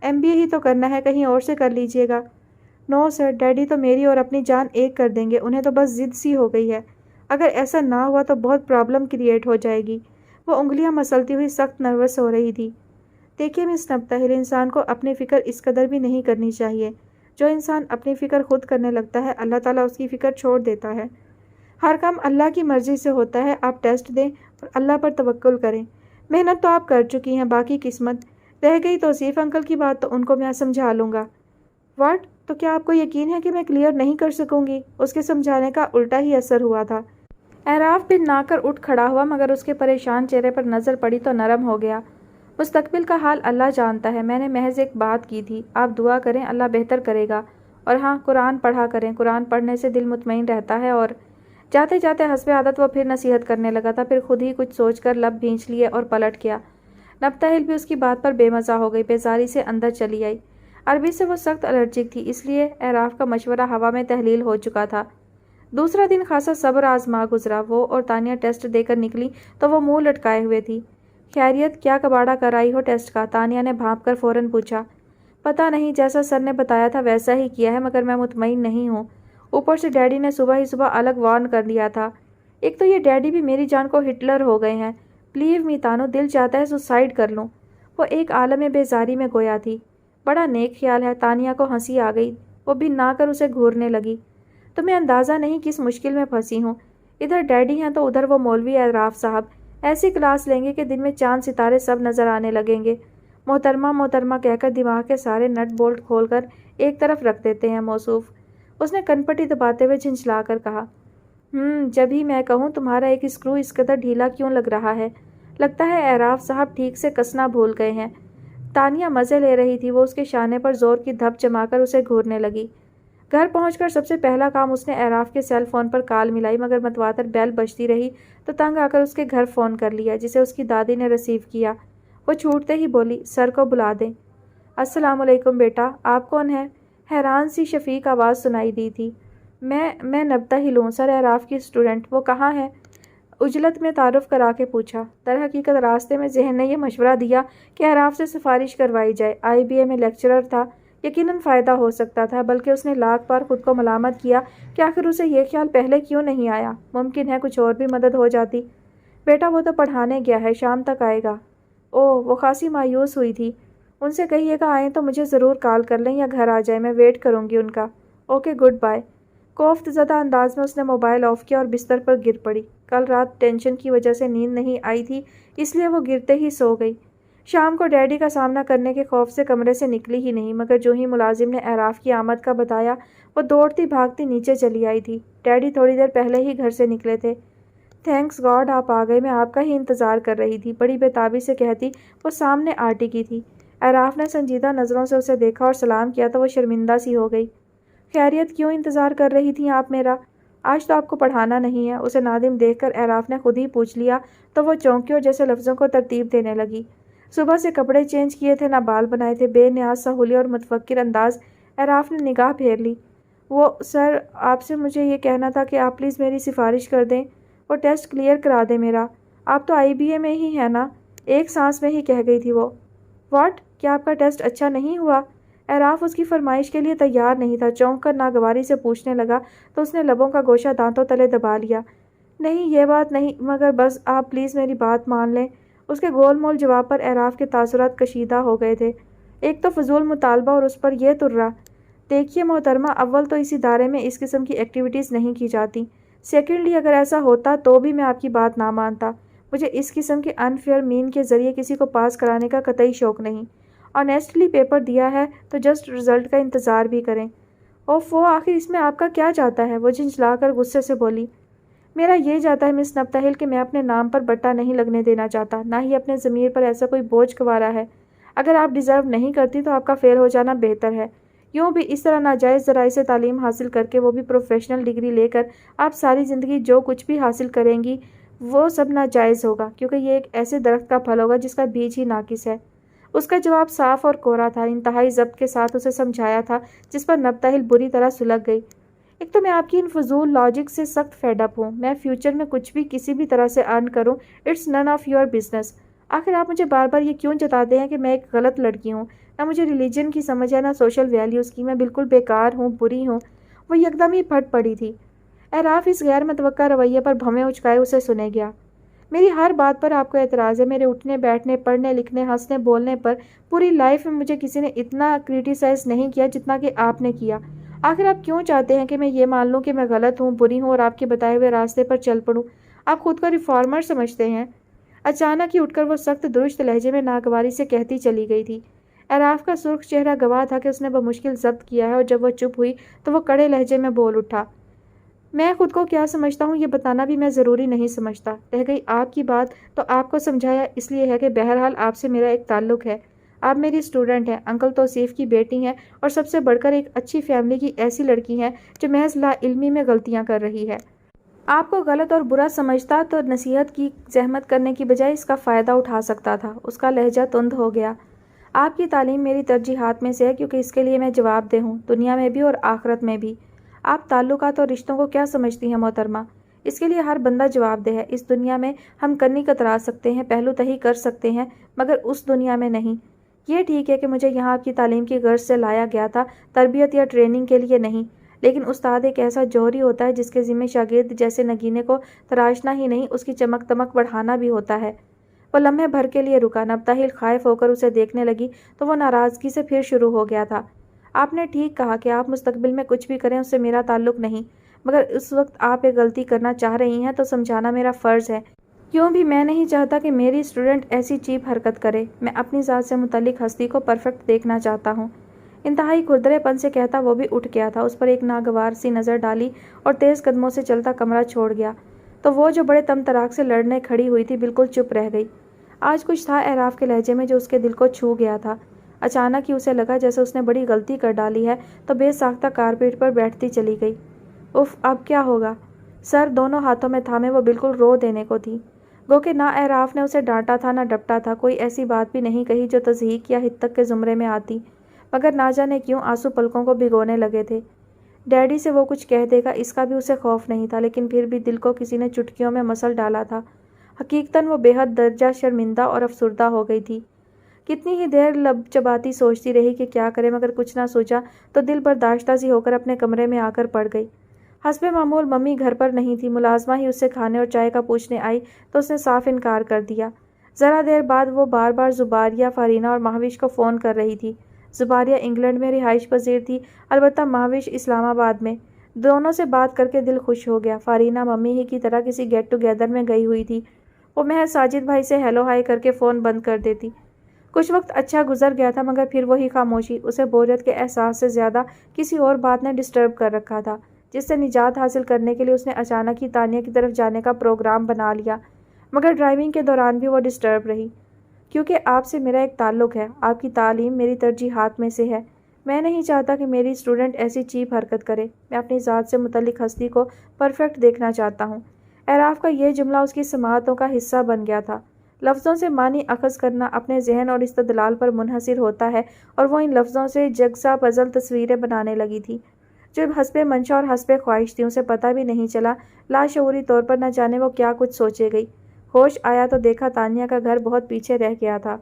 MBA ہی تو کرنا ہے، کہیں اور سے کر لیجیے گا۔ نو سر، ڈیڈی تو میری اور اپنی جان ایک کر دیں گے، انہیں تو بس ضد سی ہو گئی ہے، اگر ایسا نہ ہوا تو بہت پرابلم کریٹ ہو جائے گی۔ وہ انگلیاں مسلتی ہوئی سخت نروس ہو رہی تھی۔ دیکھیے مس نبتہل، انسان کو اپنی فکر اس قدر بھی نہیں کرنی چاہیے۔ جو انسان اپنی فکر خود کرنے لگتا ہے اللہ تعالیٰ اس کی فکر چھوڑ دیتا ہے۔ ہر کام اللہ کی مرضی سے ہوتا ہے۔ آپ ٹیسٹ دیں اور اللہ پر توکل کریں۔ محنت تو آپ کر چکی ہیں، باقی قسمت رہ گئی توصیف انکل کی بات تو ان کو میں سمجھا لوں گا۔ واٹ؟ تو کیا آپ کو یقین ہے کہ میں کلیئر نہیں کر سکوں گی؟ اس کے سمجھانے کا الٹا ہی اثر ہوا تھا۔ اعراف بن نہ کر اٹھ کھڑا ہوا، مگر اس کے پریشان چہرے پر نظر پڑی تو نرم ہو گیا۔ مستقبل کا حال اللہ جانتا ہے، میں نے محض ایک بات کی تھی، آپ دعا کریں، اللہ بہتر کرے گا، اور ہاں قرآن پڑھا کریں، قرآن پڑھنے سے دل مطمئن رہتا ہے۔ اور جاتے جاتے حسب عادت وہ پھر نصیحت کرنے لگا تھا، پھر خود ہی کچھ سوچ کر لب بھینچ لیے اور پلٹ گیا۔ نبتہل بھی اس کی بات پر بے مزہ ہو گئی، بیزاری سے اندر چلی آئی۔ عربی سے وہ سخت الرجک تھی، اس لیے اعراف کا مشورہ ہوا میں تحلیل ہو چکا تھا۔ دوسرا دن خاصا صبر آزما گزرا۔ وہ اور تانیہ ٹیسٹ دے کر نکلی تو وہ منہ لٹکائے ہوئے تھی۔ خیریت، کیا کباڑا کر آئی ہو ٹیسٹ کا؟ تانیہ نے بھانپ کر فوراً پوچھا۔ پتہ نہیں، جیسا سر نے بتایا تھا ویسا ہی کیا ہے، مگر میں مطمئن نہیں ہوں۔ اوپر سے ڈیڈی نے صبح ہی صبح الگ وارن کر دیا تھا۔ ایک تو یہ ڈیڈی بھی میری جان کو ہٹلر ہو گئے ہیں۔ بلیو می تانو، دل چاہتا ہے سوسائڈ کر لوں۔ وہ ایک عالم بیزاری میں گویا تھی۔ بڑا نیک خیال ہے۔ تانیہ کو ہنسی آ گئی، وہ بن نہ کر اسے گھورنے لگی۔ تمہیں اندازہ نہیں کس مشکل میں پھنسی ہوں، ادھر ڈیڈی ہیں تو ادھر وہ مولوی اعراف صاحب، ایسی کلاس لیں گے کہ دن میں چاند ستارے سب نظر آنے لگیں گے۔ محترمہ محترمہ کہہ کر دماغ کے سارے نٹ بولٹ کھول کر ایک طرف رکھ دیتے ہیں موصوف۔ اس نے کنپٹی دباتے ہوئے جھنجھلا کر کہا، جب ہی میں کہوں تمہارا ایک اسکرو اس قدر ڈھیلا کیوں لگ رہا ہے؟ لگتا ہے اعراف صاحب ٹھیک سے کسنا بھول گئے ہیں۔ تانیہ مزے لے رہی تھی، وہ اس کے شانے پر زور کی دھپ جما کر اسے گھورنے لگی۔ گھر پہنچ کر سب سے پہلا کام اس نے اعراف کے سیل فون پر کال ملائی، مگر متواتر بیل بجتی رہی تو تنگ آ کر اس کے گھر فون کر لیا، جسے اس کی دادی نے ریسیو کیا۔ وہ چھوٹتے ہی بولی، سر کو بلا دیں۔ السلام علیکم بیٹا، آپ کون ہیں؟ حیران سی شفیق آواز سنائی دی تھی۔ میں نبتہل ہوں، سر اعراف کی اسٹوڈنٹ۔ وہ کہاں ہے؟ عجلت میں تعارف کرا کے پوچھا۔ در حقیقت راستے میں ذہن نے یہ مشورہ دیا کہ اعراف سے سفارش کروائی جائے۔ IBA میں لیکچرر تھا، یقیناً فائدہ ہو سکتا تھا، بلکہ اس نے لاکھ بار خود کو ملامت کیا کہ آخر اسے یہ خیال پہلے کیوں نہیں آیا۔ ممکن ہے کچھ اور بھی مدد ہو جاتی۔ بیٹا وہ تو پڑھانے گیا ہے، شام تک آئے گا۔ وہ خاصی مایوس ہوئی تھی۔ ان سے کہیے گا آئیں تو مجھے ضرور کال کر لیں یا گھر آ جائیں، میں ویٹ کروں گی ان کا۔ Okay, good bye. کوفت زدہ انداز میں اس نے موبائل آف کیا اور بستر پر گر پڑی۔ کل رات ٹینشن کی وجہ سے نیند نہیں آئی تھی، اس لیے وہ گرتے ہی سو گئی۔ شام کو ڈیڈی کا سامنا کرنے کے خوف سے کمرے سے نکلی ہی نہیں، مگر جو ہی ملازم نے اعراف کی آمد کا بتایا، وہ دوڑتی بھاگتی نیچے چلی آئی تھی۔ ڈیڈی تھوڑی دیر پہلے ہی گھر سے نکلے تھے۔ تھینکس گاڈ آپ آ گئے، میں آپ کا ہی انتظار کر رہی تھی، بڑی بےتابی سے کہتی وہ سامنے آ ٹکی تھی۔ اعراف نے سنجیدہ نظروں سے اسے دیکھا اور سلام کیا تو وہ شرمندہ سی ہو گئی۔ خیریت، کیوں انتظار کر رہی تھیں آپ میرا؟ آج تو آپ کو پڑھانا نہیں ہے؟ اسے نادم دیکھ کر اعراف نے خود ہی پوچھ لیا تو وہ چونکی اور جیسے لفظوں کو ترتیب دینے لگی۔ صبح سے کپڑے چینج کیے تھے، نہ بال بنائے تھے، بے نیاز سا حلیہ اور متفکر انداز۔ اعراف نے نگاہ پھیر لی۔ وہ سر، آپ سے مجھے یہ کہنا تھا کہ آپ پلیز میری سفارش کر دیں، وہ ٹیسٹ کلیئر کرا دیں میرا۔ آپ تو IBA میں ہی ہیں نا؟ ایک سانس میں ہی کہہ گئی تھی وہ۔ واٹ؟ کیا آپ کا ٹیسٹ اچھا نہیں ہوا؟ اعراف اس کی فرمائش کے لیے تیار نہیں تھا۔ چونک کر ناگواری سے پوچھنے لگا تو اس نے لبوں کا گوشہ دانتوں تلے دبا لیا۔ نہیں، یہ بات نہیں، مگر بس آپ پلیز میری بات مان لیں۔ اس کے گول مول جواب پر اعراف کے تاثرات کشیدہ ہو گئے تھے۔ ایک تو فضول مطالبہ اور اس پر یہ ترا۔ دیکھیے محترمہ، اول تو اس ادارے میں اس قسم کی ایکٹیویٹیز نہیں کی جاتی۔ سیکنڈلی، اگر ایسا ہوتا تو بھی میں آپ کی بات نہ مانتا۔ مجھے اس قسم کے انفیئر مین کے ذریعے کسی کو پاس کرانے کا قطعی شوق نہیں۔ آنیسٹلی پیپر دیا ہے تو جسٹ رزلٹ کا انتظار بھی کریں۔ اوفو، آخر اس میں آپ کا کیا جاتا ہے؟ وہ جھنجھلا کر غصے سے بولی۔ میرا یہ جاتا ہے مس نبتہل کہ میں اپنے نام پر بٹا نہیں لگنے دینا چاہتا، نہ ہی اپنے ضمیر پر ایسا کوئی بوجھ گوارا ہے۔ اگر آپ ڈیزرو نہیں کرتی تو آپ کا فیل ہو جانا بہتر ہے۔ یوں بھی اس طرح ناجائز ذرائع سے تعلیم حاصل کر کے، وہ بھی پروفیشنل ڈگری لے کر، آپ ساری زندگی جو کچھ بھی حاصل کریں گی وہ سب ناجائز ہوگا، کیونکہ یہ ایک ایسے درخت کا پھل ہوگا جس کا بیج ہی ناقص ہے۔ اس کا جواب صاف اور کورا تھا، انتہائی ضبط کے ساتھ اسے سمجھایا تھا، جس پر نبتہل بری طرح سلگ گئی۔ ایک تو میں آپ کی ان فضول لاجک سے سخت فیڈ اپ ہوں۔ میں فیوچر میں کچھ بھی کسی بھی طرح سے ارن کروں، it's none of your business. آخر آپ مجھے بار بار یہ کیوں جتاتے ہیں کہ میں ایک غلط لڑکی ہوں؟ نہ مجھے ریلیجن کی سمجھ ہے، نہ سوشل ویلیوز کی، میں بالکل بیکار ہوں، بری ہوں۔ وہ یکدم ہی پھٹ پڑی تھی۔ اعراف اس غیر متوقع رویے پر بھویں اچکائے اسے سنے گیا۔ میری ہر بات پر آپ کو اعتراض ہے، میرے اٹھنے بیٹھنے، پڑھنے لکھنے، ہنسنے بولنے پر۔ پوری لائف میں مجھے کسی نے اتنا کریٹیسائز نہیں کیا جتنا کہ آپ نے کیا۔ آخر آپ کیوں چاہتے ہیں کہ میں یہ مان لوں کہ میں غلط ہوں، بری ہوں اور آپ کے بتائے ہوئے راستے پر چل پڑوں؟ آپ خود کو ریفارمر سمجھتے ہیں؟ اچانک ہی اٹھ کر وہ سخت درشت لہجے میں ناگواری سے کہتی چلی گئی تھی۔ اعراف کا سرخ چہرہ گواہ تھا کہ اس نے بمشکل ضبط کیا ہے، اور جب وہ چپ ہوئی تو وہ کڑے لہجے میں بول اٹھا۔ میں خود کو کیا سمجھتا ہوں یہ بتانا بھی میں ضروری نہیں سمجھتا۔ رہ گئی آپ کی بات تو آپ کو سمجھایا اس لیے ہے کہ بہرحال آپ سے میرا ایک تعلق ہے۔ آپ میری اسٹوڈنٹ ہیں، انکل توصیف کی بیٹی ہیں، اور سب سے بڑھ کر ایک اچھی فیملی کی ایسی لڑکی ہیں جو محض لا علمی میں غلطیاں کر رہی ہے۔ آپ کو غلط اور برا سمجھتا تو نصیحت کی زحمت کرنے کی بجائے اس کا فائدہ اٹھا سکتا تھا۔ اس کا لہجہ تند ہو گیا۔ آپ کی تعلیم میری ترجیحات میں سے ہے، کیونکہ اس کے لیے میں جواب دہ ہوں، دنیا میں بھی اور آخرت میں بھی۔ آپ تعلقات اور رشتوں کو کیا سمجھتی ہیں محترمہ؟ اس کے لیے ہر بندہ جواب دہ ہے۔ اس دنیا میں ہم کنی کترا سکتے ہیں، پہلو تہی کر سکتے ہیں، مگر اس دنیا میں نہیں۔ یہ ٹھیک ہے کہ مجھے یہاں آپ کی تعلیم کی غرض سے لایا گیا تھا، تربیت یا ٹریننگ کے لیے نہیں، لیکن استاد ایک ایسا جوہری ہوتا ہے جس کے ذمہ شاگرد جیسے نگینے کو تراشنا ہی نہیں، اس کی چمک دمک بڑھانا بھی ہوتا ہے۔ وہ لمحے بھر کے لیے رکا۔ نبتہل خائف ہو کر اسے دیکھنے لگی تو وہ ناراضگی سے پھر شروع ہو گیا تھا۔ آپ نے ٹھیک کہا کہ آپ مستقبل میں کچھ بھی کریں اس سے میرا تعلق نہیں، مگر اس وقت آپ ایک غلطی کرنا چاہ رہی ہیں تو سمجھانا میرا فرض ہے۔ کیوں بھی میں نہیں چاہتا کہ میری اسٹوڈنٹ ایسی چیپ حرکت کرے۔ میں اپنی ذات سے متعلق ہستی کو پرفیکٹ دیکھنا چاہتا ہوں۔ انتہائی کھردرے پن سے کہتا وہ بھی اٹھ گیا تھا۔ اس پر ایک ناگوار سی نظر ڈالی اور تیز قدموں سے چلتا کمرہ چھوڑ گیا تو وہ جو بڑے تم تراک سے لڑنے کھڑی ہوئی تھی بالکل چپ رہ گئی۔ آج کچھ تھا اعراف کے لہجے میں جو اس کے دل کو چھو گیا تھا۔ اچانک ہی اسے لگا جیسے اس نے بڑی غلطی کر ڈالی ہے، تو بے ساختہ کارپیٹ پر بیٹھتی چلی گئی۔ اف، اب کیا ہوگا؟ سر دونوں ہاتھوں میں تھامے وہ بالکل رو دینے کو تھی۔ گو کہ نہ اعراف نے اسے ڈانٹا تھا نہ ڈپٹا تھا، کوئی ایسی بات بھی نہیں کہی جو تضحیک یا ہتک کے زمرے میں آتی، مگر نہ جانے کیوں آنسو پلکوں کو بھگونے لگے تھے۔ ڈیڈی سے وہ کچھ کہہ دے گا اس کا بھی اسے خوف نہیں تھا، لیکن پھر بھی دل کو کسی نے چٹکیوں میں مسل ڈالا تھا۔ حقیقتاً وہ بے حد درجہ شرمندہ اور افسردہ ہو گئی تھی۔ کتنی ہی دیر لب چباتی سوچتی رہی کہ کیا کرے، مگر کچھ نہ سوچا تو دل برداشتہ سی ہو کر اپنے کمرے میں آ کر پڑ گئی۔ حسب معمول ممی گھر پر نہیں تھی۔ ملازمہ ہی اس سے کھانے اور چائے کا پوچھنے آئی تو اس نے صاف انکار کر دیا۔ ذرا دیر بعد وہ بار بار زباریہ، فارینہ اور مہوش کو فون کر رہی تھی۔ زباریہ انگلینڈ میں رہائش پذیر تھی، البتہ مہوش اسلام آباد میں۔ دونوں سے بات کر کے دل خوش ہو گیا۔ فارینہ ممی ہی کی طرح کسی گیٹ ٹوگیدر میں گئی ہوئی تھی۔ وہ محض ساجد بھائی سے ہیلو ہائی کر کے فون بند کر دیتی۔ کچھ وقت اچھا گزر گیا تھا، مگر پھر وہی خاموشی اسے بوریت کے احساس سے زیادہ کسی اور بات نے ڈسٹرب کر رکھا تھا، جس سے نجات حاصل کرنے کے لیے اس نے اچانک ہی تانیہ کی طرف جانے کا پروگرام بنا لیا۔ مگر ڈرائیونگ کے دوران بھی وہ ڈسٹرب رہی۔ کیونکہ آپ سے میرا ایک تعلق ہے، آپ کی تعلیم میری ترجیحات میں سے ہے۔ میں نہیں چاہتا کہ میری اسٹوڈنٹ ایسی چیپ حرکت کرے۔ میں اپنی ذات سے متعلق ہستی کو پرفیکٹ دیکھنا چاہتا ہوں۔ اعراف کا یہ جملہ اس کی سماعتوں کا حصہ بن گیا تھا۔ لفظوں سے معنی اخذ کرنا اپنے ذہن اور استدلال پر منحصر ہوتا ہے، اور وہ ان لفظوں سے جگسا پزل تصویریں بنانے لگی تھی، جو حسب منشا اور حسب خواہش تھی۔ اسے پتہ بھی نہیں چلا، لاشعوری طور پر نہ جانے وہ کیا کچھ سوچے گئی۔ ہوش آیا تو دیکھا تانیہ کا گھر بہت پیچھے رہ گیا تھا۔